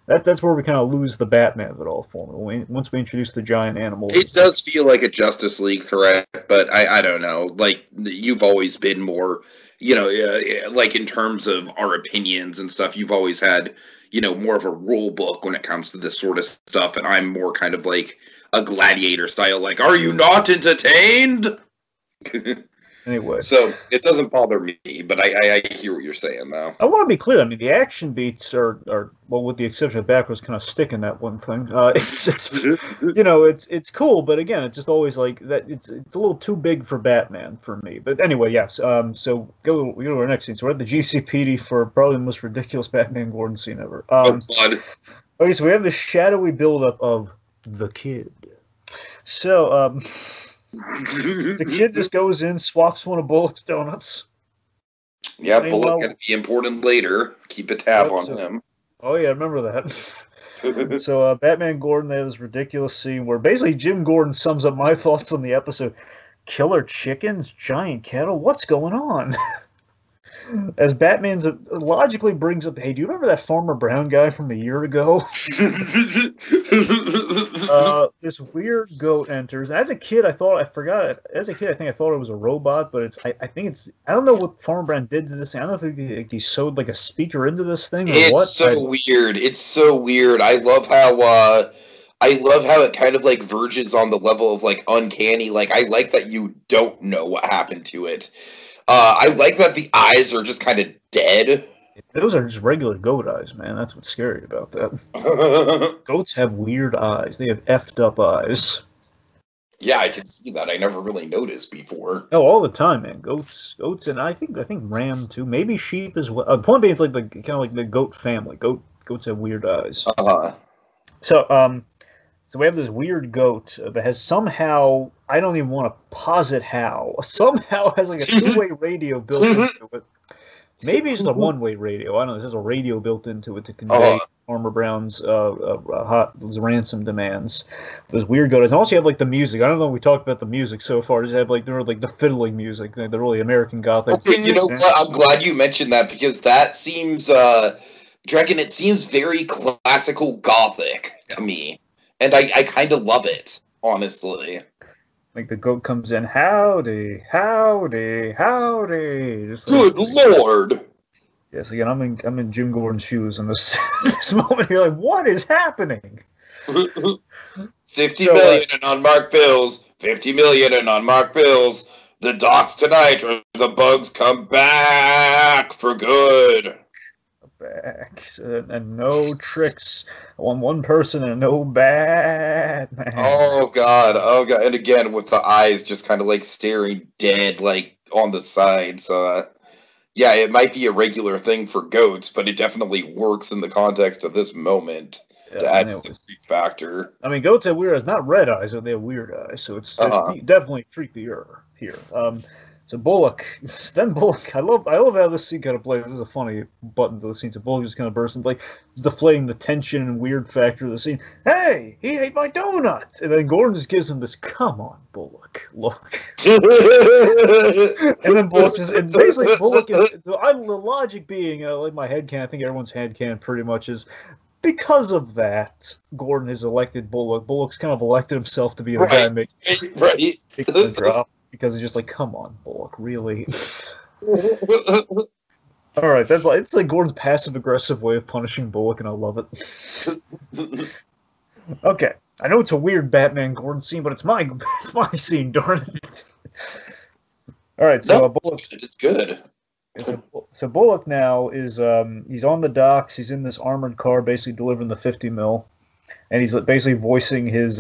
that's where we kind of lose the Batman of it all for me. Once we introduce the giant animals, it does feel like a Justice League threat, but I don't know. Like you've always been more, like in terms of our opinions and stuff. You've always had, more of a rule book when it comes to this sort of stuff, and I'm more kind of like a gladiator style. Like, are you not entertained? Anyway, so it doesn't bother me, but I hear what you're saying, though. I want to be clear. I mean, the action beats are well, with the exception of backwards, kind of sticking that one thing. It's cool, but again, it's just always like that. It's a little too big for Batman for me. But anyway, yes. So we go to our next scene. So we're at the GCPD for probably the most ridiculous Batman Gordon scene ever. Oh God. Okay, so we have the shadowy buildup of the kid. So the kid just goes in, swaps one of Bullock's donuts. Yeah, Bullock going to be important later. Keep a tab on him. Oh yeah, I remember that. So Batman Gordon, they have this ridiculous scene where basically Jim Gordon sums up my thoughts on the episode. Killer chickens, giant cattle, what's going on? As Batman logically brings up, hey, do you remember that Farmer Brown guy from a year ago? This weird goat enters. As a kid, I think I thought it was a robot, but I don't know what Farmer Brown did to this thing. I don't think he sewed like a speaker into this thing or what. It's so weird. It's so weird. I love how it kind of like verges on the level of like uncanny. Like I like that you don't know what happened to it. I like that the eyes are just kind of dead. Those are just regular goat eyes, man. That's what's scary about that. Goats have weird eyes. They have effed up eyes. Yeah, I can see that. I never really noticed before. Oh, all the time, man. Goats, and I think ram too. Maybe sheep as well. The point being, it's like kind of like the goat family. Goats have weird eyes. So we have this weird goat that has somehow, I don't even want to posit how, somehow has like a two-way radio built into it. Maybe it's a one-way radio. I don't know. There's a radio built into it to convey Farmer Brown's ransom demands. Those weird goat. And also you have like the music. I don't know if we talked about the music so far. Just have like the fiddling music, the really American Gothic. Okay, you know what? I'm glad you mentioned that because that seems, Dragon, it seems very classical Gothic to me. And I kind of love it, honestly. Like the goat comes in, howdy, howdy, howdy. Just like, good Lord! Yes, again, I'm in Jim Gordon's shoes in this moment. You're like, what is happening? 50 million in unmarked bills. 50 million in unmarked bills. The docks tonight, or the bugs come back for good. Back and no tricks on one person and no Batman. Oh god, and again with the eyes just kind of like staring dead like on the sides. Yeah, it might be a regular thing for goats, but it definitely works in the context of this moment to add to the creep factor. I mean, goats have weird eyes, not red eyes, but they have weird eyes, so it's definitely creepier here. So Bullock, then Bullock, I love how this scene kind of plays. There's a funny button to the scene. So Bullock just kind of bursts into, like, it's deflating the tension and weird factor of the scene. Hey, he ate my donut! And then Gordon just gives him this, come on, Bullock, look. And then Bullock just, and basically Bullock, the logic being, like my headcanon, I think everyone's headcanon pretty much is, because of that, Gordon has elected Bullock. Bullock's kind of elected himself to be the guy making the drop. Because he's just like, come on, Bullock, really? All right, it's like Gordon's passive-aggressive way of punishing Bullock, and I love it. Okay, I know it's a weird Batman-Gordon scene, but it's my scene, darn it. All right, so Bullock... It's good. So Bullock now is, he's on the docks, he's in this armored car, basically delivering the 50 mil. And he's basically voicing his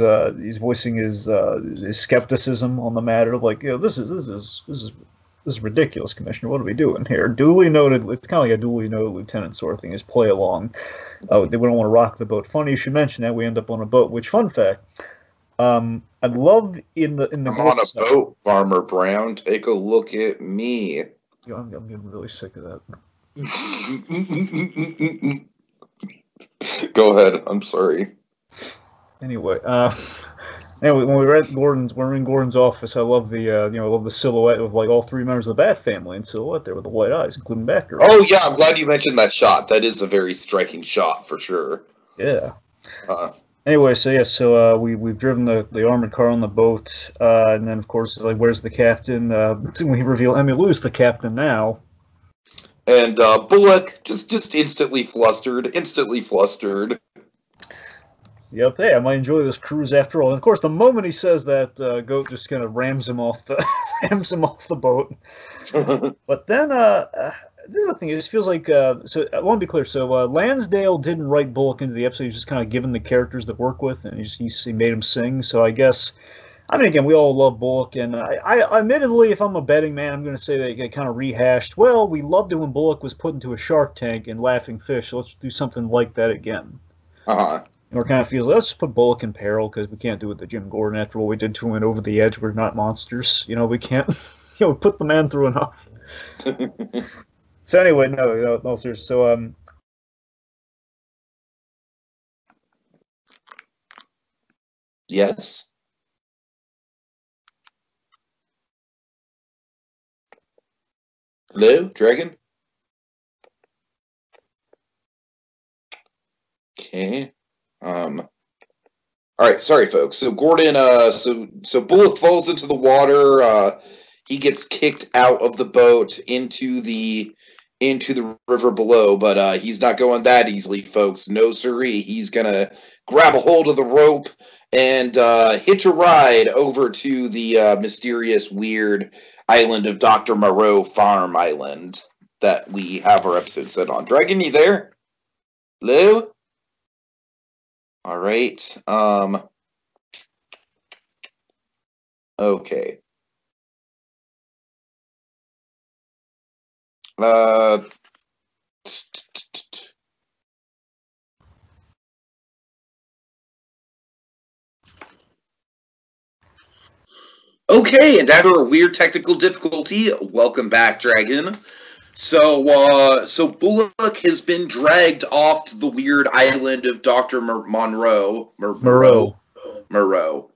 skepticism on the matter of, like, this is ridiculous, Commissioner. What are we doing here? Duly noted. It's kind of like a duly noted lieutenant sort of thing. Is play along. They don't want to rock the boat. Funny you should mention that. We end up on a boat. Which, fun fact, I'd love in the. I'm on a boat, Farmer Brown. Take a look at me. I'm getting really sick of that. Go ahead. I'm sorry. Anyway, when we're in Gordon's office, I love the I love the silhouette of, like, all three members of the Bat family in silhouette there with the white eyes, including Batgirl. Oh yeah, I'm glad you mentioned that shot. That is a very striking shot for sure. Yeah. Anyway, so we've driven the armored car on the boat, and then of course, like, where's the captain? We reveal Emmylou's the captain now. And Bullock just instantly flustered. Yep, hey, I might enjoy this cruise after all. And of course, the moment he says that, Goat just kind of rams him off the boat. But then, the other thing, it just feels like, so I want to be clear. So Lansdale didn't write Bullock into the episode. He was just kind of given the characters to work with, and he made him sing. So I guess, I mean, again, we all love Bullock, and I admittedly, if I'm a betting man, I'm going to say they kind of rehashed, well, we loved it when Bullock was put into a shark tank and Laughing Fish, so let's do something like that again. Uh-huh. Or kind of feels, let's put Bullock in peril because we can't do it to Jim Gordon after what we did to him Over the Edge. We're not monsters. We can't, we put the man through enough. So anyway, no, seriously. So, yes. Hello, Dragon? Okay. All right, sorry, folks. So Gordon, so Bullock falls into the water. He gets kicked out of the boat into the river below, but he's not going that easily, folks. No siree. He's gonna grab a hold of the rope and hitch a ride over to the mysterious, weird island of Dr. Moreau Farm Island that we have our episode set on. Dragon, you there? Hello? All right. Okay. Okay, and after a weird technical difficulty, welcome back, Dragon. So Bullock has been dragged off to the weird island of Dr. Moreau.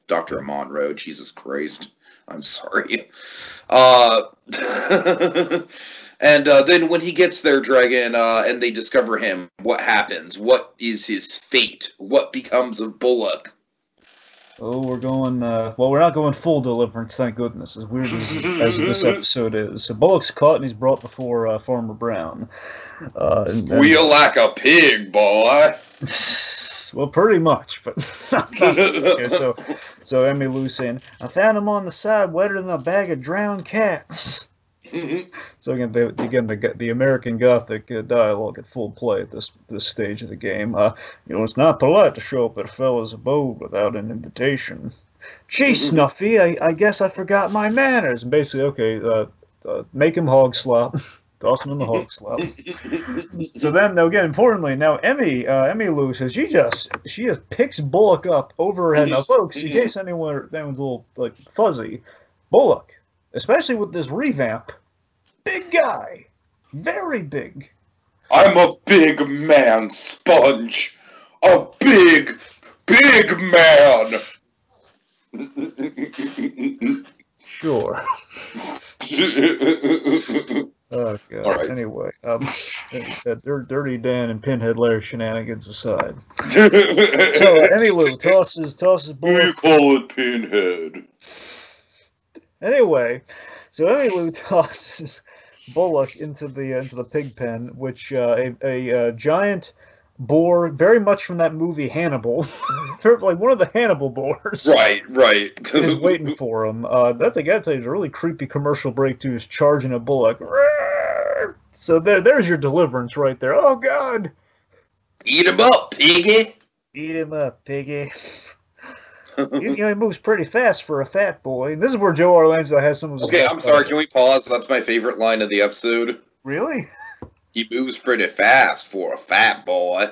Dr. Monroe, Jesus Christ. I'm sorry. And then when he gets there, Dragon, and they discover him, what happens? What is his fate? What becomes of Bullock? Oh, we're going, well, we're not going full deliverance, thank goodness, as weird as this episode is. So Bullock's caught and he's brought before Farmer Brown. Squeal like a pig, boy. Well, pretty much, but okay, so Emmylou saying, I found him on the side wetter than a bag of drowned cats. So again, the American Gothic dialogue at full play at this stage of the game. It's not polite to show up at a fellow's abode without an invitation. Gee, Snuffy, I guess I forgot my manners. And basically, okay, make him hog slop. Toss him in the hog slop. So then, again, importantly, now Emmylou says she just picks Bullock up over her head. Now, folks, in case anyone's a little like fuzzy, Bullock especially with this revamp. Big guy. Very big. I'm a big man, Sponge. A big, big man. Sure. Oh, God. All right. Anyway, Dirty Dan and Pinhead Lair shenanigans aside. So, anyway, tosses Bullock. you call it Pinhead? Anyway, tosses Bullock into the pig pen, which a giant boar, very much from that movie Hannibal, like one of the Hannibal boars. Right. Is waiting for him. That's, I gotta tell you, a really creepy commercial break too, is charging a Bullock. So there's your deliverance right there. Oh, God. Eat him up, piggy. Eat him up, piggy. He moves pretty fast for a fat boy. And this is where Joe Orlando has some of his... Okay, I'm sorry. Can we pause? That's my favorite line of the episode. Really? He moves pretty fast for a fat boy.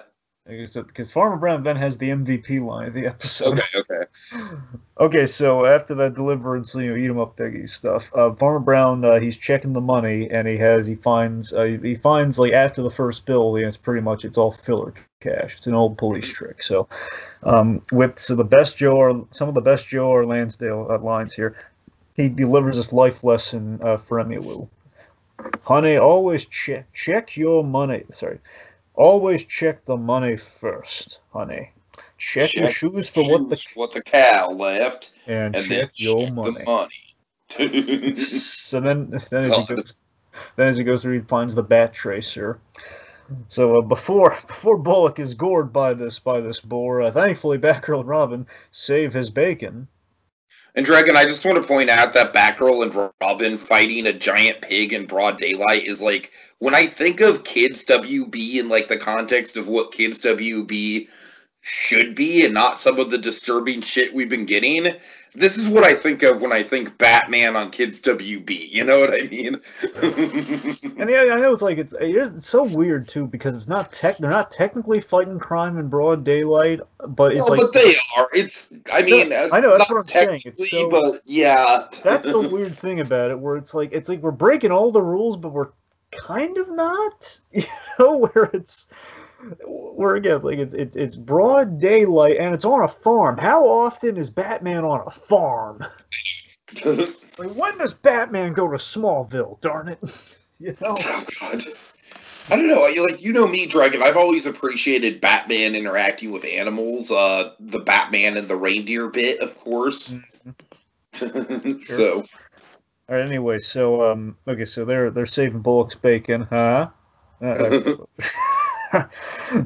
Because Farmer Brown then has the MVP line of the episode. Okay. Okay, so after that deliverance, eat him up, piggy stuff. Farmer Brown, he's checking the money, and he finds like after the first bill, it's all filler cash. It's an old police trick. So, some of the best Joe Orlando lines here. He delivers this life lesson for Emmylou. Honey, always check your money. Sorry. Always check the money first, honey. Check your shoes for what the cow left, and check your money. So then as he goes through, he finds the bat tracer. So before Bullock is gored by this boar, thankfully Batgirl and Robin save his bacon. And Dragon, I just want to point out that Batgirl and Robin fighting a giant pig in broad daylight is like, when I think of Kids WB in like the context of what Kids WB should be and not some of the disturbing shit we've been getting, this is what I think of when I think Batman on Kids WB. You know what I mean? And yeah, I know it's so weird too, because they're not technically fighting crime in broad daylight, but it's but they are. I know, that's what I'm saying. It's so, but yeah, that's the weird thing about it, where it's like we're breaking all the rules, but we're kind of not. Where again, like it's broad daylight and it's on a farm. How often is Batman on a farm? Like, when does Batman go to Smallville? Darn it! Oh, God. I don't know. You know me, Dragon. I've always appreciated Batman interacting with animals. The Batman and the reindeer bit, of course. Mm-hmm. Sure. So. All right. Anyway, so so they're saving Bullock's bacon, huh?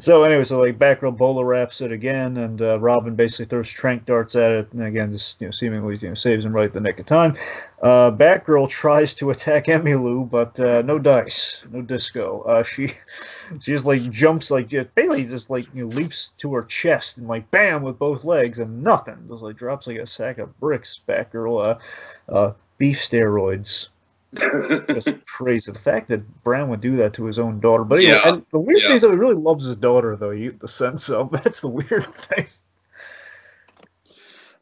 So anyway, Batgirl bowler wraps it again, and Robin basically throws tranq darts at it, and again, just seemingly saves him right at the nick of time. Batgirl tries to attack Emmylou, but no dice, no disco. She just jumps basically just leaps to her chest and bam with both legs and nothing. Just drops like a sack of bricks. Batgirl, beef steroids. Just crazy. The fact that Brown would do that to his own daughter. But anyway, and the weird thing is that he really loves his daughter, though. You get the sense of. That's the weird thing.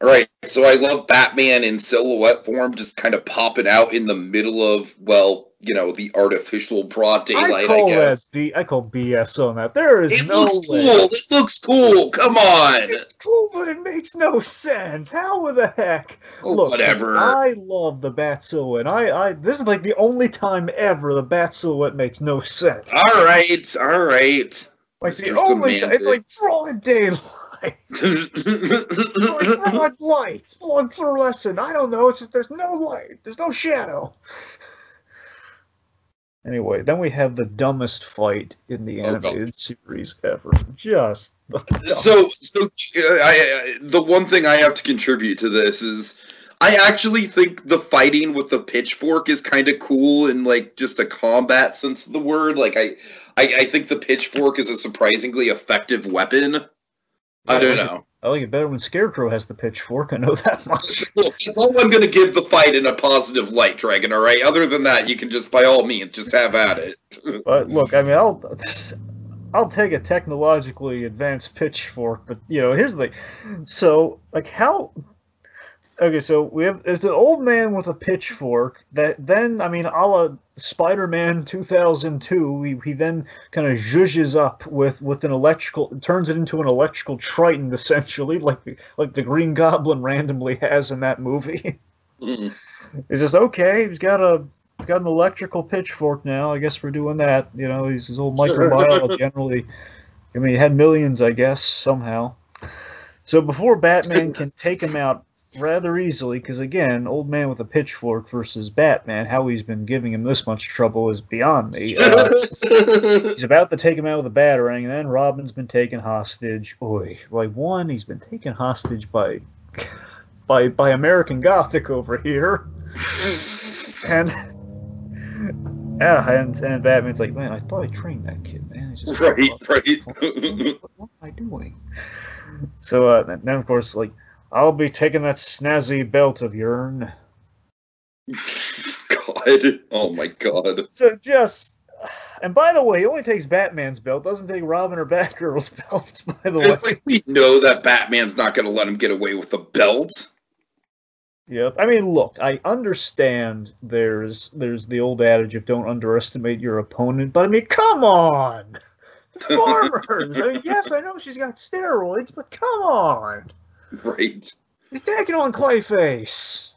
All right, so I love Batman in silhouette form, just kind of popping out in the middle of, the artificial broad daylight, I guess. I call BS on that. There is It looks cool. Come on. It's cool, but it makes no sense. How the heck? Look, whatever. I love the bat silhouette. This is the only time ever the bat silhouette makes no sense. All right. The only time, it's broad daylight. Broad light, blood fluorescent. I don't know. It's just there's no light. There's no shadow. Anyway, then we have the dumbest fight in the animated series ever. Just the one thing I have to contribute to this is I actually think the fighting with the pitchfork is kind of cool in just a combat sense of the word. I think the pitchfork is a surprisingly effective weapon. I don't know. I like it better when Scarecrow has the pitchfork. I know that much. Look, that's all I'm going to give the fight in a positive light, Dragon, all right? Other than that, you can just, by all means, just have at it. But look, I'll take a technologically advanced pitchfork, but, here's the thing. So, how... Okay, so we have it's an old man with a pitchfork that then, I mean, a la Spider-Man 2002, he then kind of zhuzhes up with an electrical, turns it into an electrical Triton, essentially, like the Green Goblin randomly has in that movie. Mm. It's just okay. He's got an electrical pitchfork now. I guess we're doing that. You know, he's his old microbiology generally. I mean, he had millions, I guess, somehow. So before Batman can take him out rather easily, because again, old man with a pitchfork versus Batman, how he's been giving him this much trouble is beyond me. He's about to take him out with a batarang, and then Robin's been taken hostage. Oy, like one, he's been taken hostage by American Gothic over here, and yeah, and Batman's like, man, I thought I trained that kid, man. He's just right. what am I doing? So then of course, like, I'll be taking that snazzy belt of yourn. God, oh my God. So just, and by the way, he only takes Batman's belt, doesn't take Robin or Batgirl's belts, by the way. It's like we know that Batman's not going to let him get away with the belt. Yep. I mean, look, I understand there's the old adage of don't underestimate your opponent, but I mean, come on! Farmers! I mean, yes, I know she's got steroids, but come on! Right. He's taking on Clayface!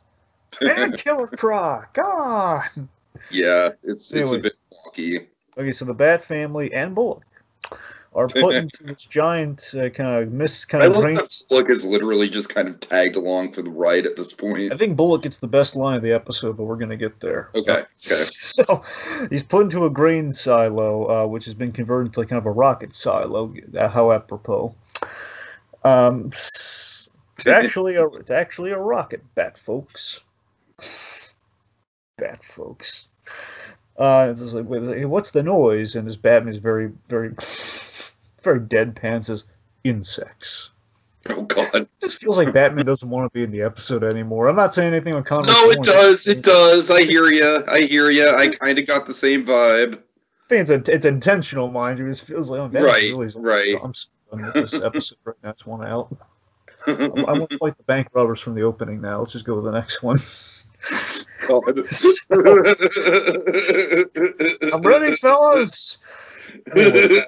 And Killer Croc! Come on! Yeah, it's Anyway. a bit wonky. Okay, so the Bat family and Bullock are put into this giant kind I of love green. that Bullock is literally just kind of tagged along for the ride at this point. I think Bullock gets the best line of the episode, but we're going to get there. Okay. So he's put into a grain silo, which has been converted to kind of a rocket silo. How apropos. It's actually a rocket, Bat folks. Bat folks. It's just like, what's the noise? And his Batman is very, very, very deadpan. Says insects. Oh God. It just feels like Batman doesn't want to be in the episode anymore. I'm not saying anything on Connor's No, it point. does. It does. I hear you. I kind of got the same vibe. I think it's intentional, mind you. It feels like Right. I'm done with this episode right now. It's one out. I want to fight the bank robbers from the opening now. Let's just go to the next one. God. I'm ready, fellas. Anyway,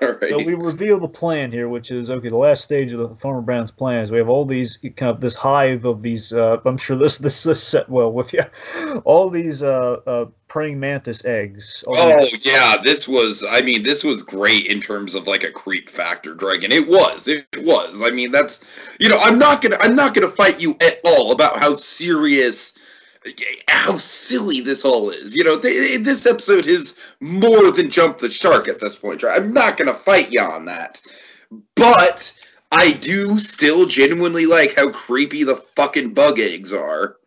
All right. so we reveal the plan here, which is okay. The last stage of the Farmer Brown's plan is we have all these kind of this hive of these. I'm sure this is set well with you. All these praying mantis eggs. Oh yeah, this was great in terms of like a creep factor, Dragon. It was. I mean, that's, I'm not gonna fight you at all about how silly this all is. This episode is more than jump the shark at this point. I'm not gonna fight you on that, but I do still genuinely like how creepy the fucking bug eggs are.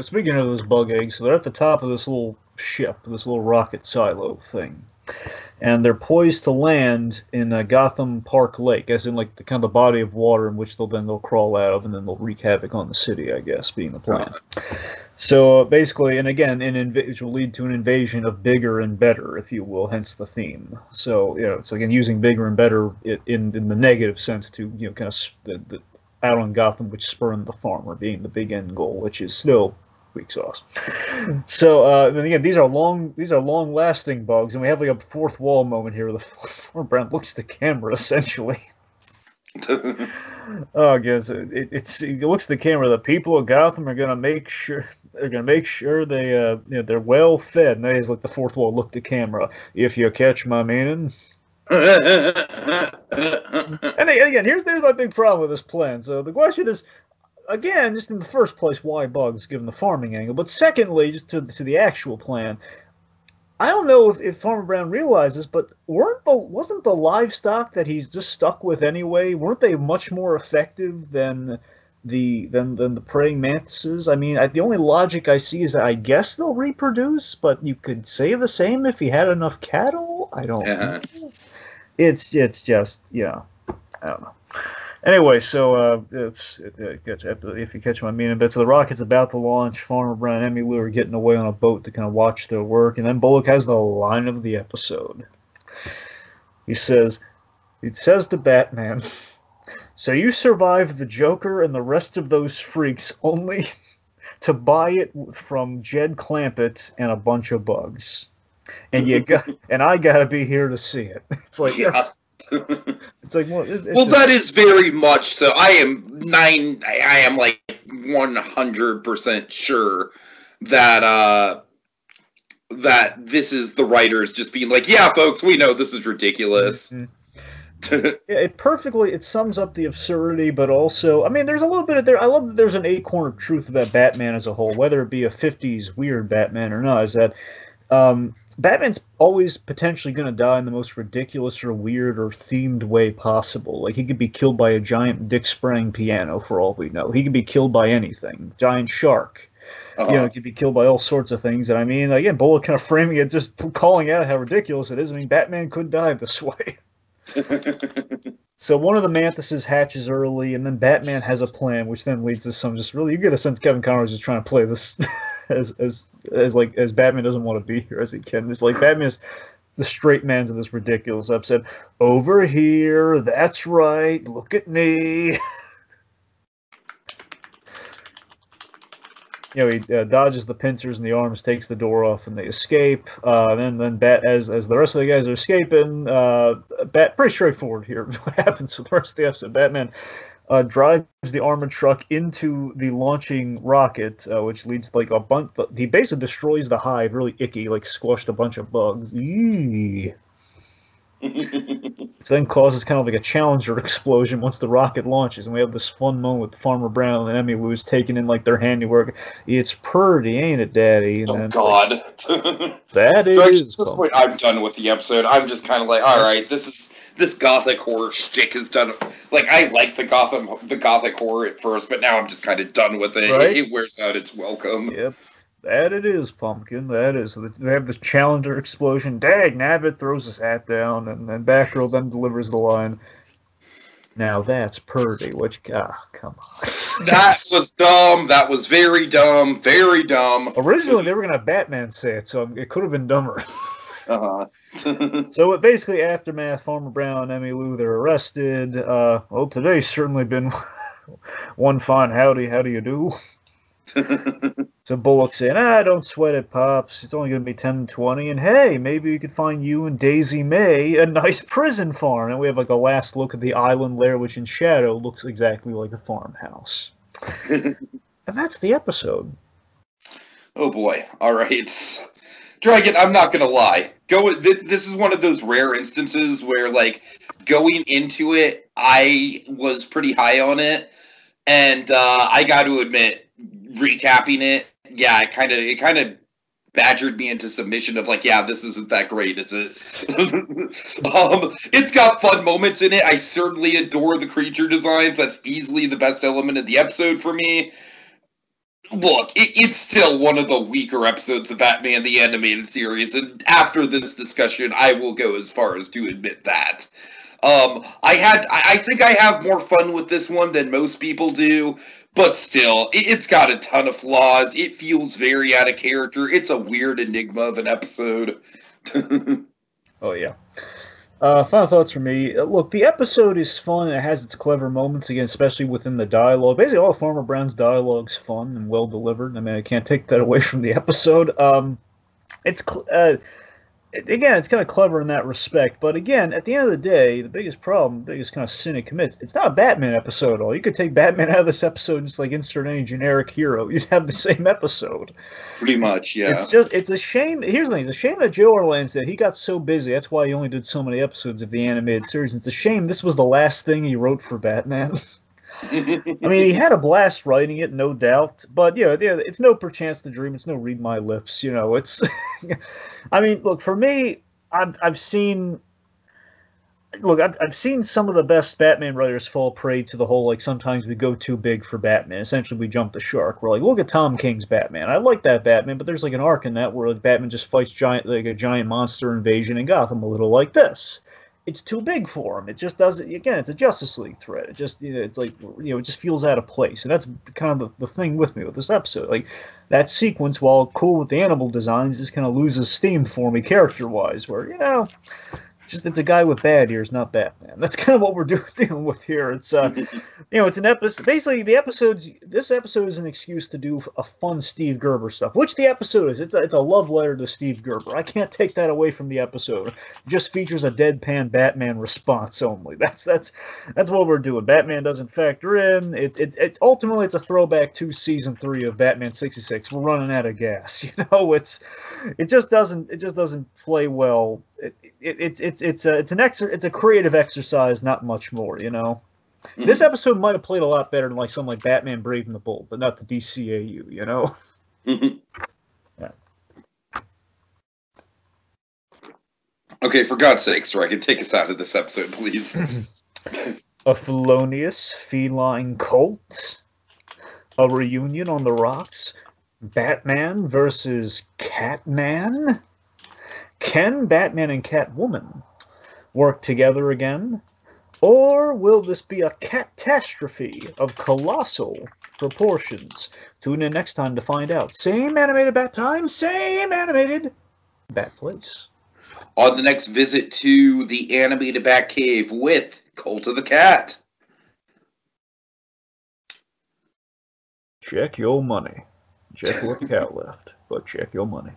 Speaking of those bug eggs, so they're at the top of this little ship, this little rocket silo thing, and they're poised to land in Gotham Park Lake, as in like the kind of the body of water in which they'll crawl out of, and then they'll wreak havoc on the city, I guess, being the plan. So basically, and again, which will lead to an invasion of bigger and better, if you will, hence the theme. So so again, using bigger and better in the negative sense to kind of the out on Gotham, which spurned the farmer being the big end goal, which is still weak sauce. So and again, these are long-lasting bugs, and we have like a fourth wall moment here where the Farmer Brown looks at the camera essentially. Oh, I guess it looks at the camera. The people of Gotham are gonna make sure they they're well fed. And there's like the fourth wall look at the camera. If you catch my meaning. And again, here's my big problem with this plan. So the question is, again, just in the first place, why bugs, given the farming angle? But secondly, just to the actual plan, I don't know if Farmer Brown realizes, but wasn't the livestock that he's just stuck with anyway? Weren't they much more effective than the praying mantises? I mean, the only logic I see is that I guess they'll reproduce, but you could say the same if he had enough cattle. I don't know. It's just I don't know. Anyway, so if you catch my meaning, but so the rocket's about to launch. Farmer Brown and Emmylou are getting away on a boat to kind of watch their work, and then Bullock has the line of the episode. He says to Batman, So you survived the Joker and the rest of those freaks only to buy it from Jed Clampett and a bunch of bugs. And I gotta be here to see it. It's like Yeah. it's like well, that is very much so. I am like 100% sure that that this is the writers just being like, yeah, folks, we know this is ridiculous. Mm-hmm. It sums up the absurdity, but also, I mean, there's a little bit of there. I love that there's an acorn of truth about Batman as a whole, whether it be a 50s weird Batman or not, is that Batman's always potentially going to die in the most ridiculous or weird or themed way possible. Like, he could be killed by a giant dick-spraying piano, for all we know. He could be killed by anything. Giant shark. You know, he could be killed by all sorts of things. And I mean, again, Bullock kind of framing it, just calling out how ridiculous it is. I mean, Batman could die this way. So one of the mantises hatches early, and then Batman has a plan, which then leads to some just really, you get a sense Kevin Conroy's just trying to play this as Batman doesn't want to be here as he can. It's like Batman's the straight man's of this ridiculous upset. Over here, that's right, look at me. You know, he dodges the pincers and the arms, takes the door off, and they escape. Then Bat, as the rest of the guys are escaping, pretty straightforward here. What happens with the rest of the episode? Batman drives the armored truck into the launching rocket, which leads to, like, a bunch. He basically destroys the hive, really icky, like squashed a bunch of bugs. Eee. It then causes kind of like a Challenger explosion once the rocket launches, and we have this fun moment with Farmer Brown and Emmy Lou's taking in like their handiwork. It's pretty, ain't it, Daddy? And then, God, that so is. at this point, I'm done with the episode. I'm just kind of like, all right, this gothic horror shtick is done. Like, I like the gothic horror at first, but now I'm just kind of done with it. Right? It wears out its welcome. Yep. That it is, Pumpkin. That is. So they have this Challenger explosion. Dag Nabbit throws his hat down, and then Batgirl then delivers the line. Now that's pretty. Which, come on. That was dumb. That was very dumb. Very dumb. Originally, they were going to have Batman say it, so it could have been dumber. So basically, aftermath, Farmer Brown, Emmy Lou, they're arrested. Well, today's certainly been one fine howdy. How do you do? So Bullock's saying, don't sweat it, Pops. It's only going to be 10-20. And hey, maybe we could find you and Daisy May a nice prison farm. And we have like a last look at the island Lair, which in shadow looks exactly like a farmhouse. And that's the episode. Oh boy. All right. Dragon, I'm not going to lie. This is one of those rare instances where, like, going into it, I was pretty high on it. And I got to admit, recapping it, yeah, it kind of badgered me into submission of like, yeah, this isn't that great, is it? It's got fun moments in it. I certainly adore the creature designs. That's easily the best element of the episode for me. Look, it's still one of the weaker episodes of Batman the Animated Series, and after this discussion, I will go as far as to admit that. I think I have more fun with this one than most people do. But still, it's got a ton of flaws. It feels very out of character. It's a weird enigma of an episode. Oh, yeah. Final thoughts from me. Look, the episode is fun. It has its clever moments, again, especially within the dialogue. Basically, all of Farmer Brown's dialogue's fun and well delivered. I mean, I can't take that away from the episode. Again, it's kind of clever in that respect, but again, at the end of the day, the biggest problem, the biggest kind of sin it commits, it's not a Batman episode at all. You could take Batman out of this episode and just like insert any generic hero. You'd have the same episode. Pretty much, yeah. It's a shame. Here's the thing. It's a shame that Joe Orlands did. He got so busy. That's why he only did so many episodes of the animated series. It's a shame this was the last thing he wrote for Batman. I mean, he had a blast writing it, no doubt. But yeah, it's no Perchance to Dream. It's no Read My Lips. You know, it's. I mean, look, for me, I've seen some of the best Batman writers fall prey to the whole, like, sometimes we go too big for Batman. Essentially, we jump the shark. We're like, look at Tom King's Batman. I like that Batman, but there's like an arc in that where like Batman just fights a giant monster invasion in Gotham, a little like this. It's too big for him. It just doesn't. Again, it's a Justice League thread. It just, it's like, it just feels out of place. And that's kind of the thing with me with this episode. Like, that sequence, while cool with the animal designs, just kind of loses steam for me character-wise. Where Just it's a guy with bad ears, not Batman. That's kind of what we're dealing with here. It's it's an episode. Basically, this episode is an excuse to do a fun Steve Gerber stuff, which the episode is. It's a love letter to Steve Gerber. I can't take that away from the episode. It just features a deadpan Batman response only. That's what we're doing. Batman doesn't factor in. It's ultimately it's a throwback to season 3 of Batman 66. We're running out of gas. It just doesn't play well. It's a creative exercise, not much more. This episode might have played a lot better than like something like Batman Brave and the Bold, but not the DCAU. Yeah. Okay, for God's sake, Dragon, take us out of this episode, please. A felonious feline cult, a reunion on the rocks, Batman versus Catman. Can Batman and Catwoman work together again? Or will this be a catastrophe of colossal proportions? Tune in next time to find out. Same animated bat time, same animated bat place. On the next visit to the animated Bat Cave with Cult of the Cat. Check your money. Check what the cat left, but check your money.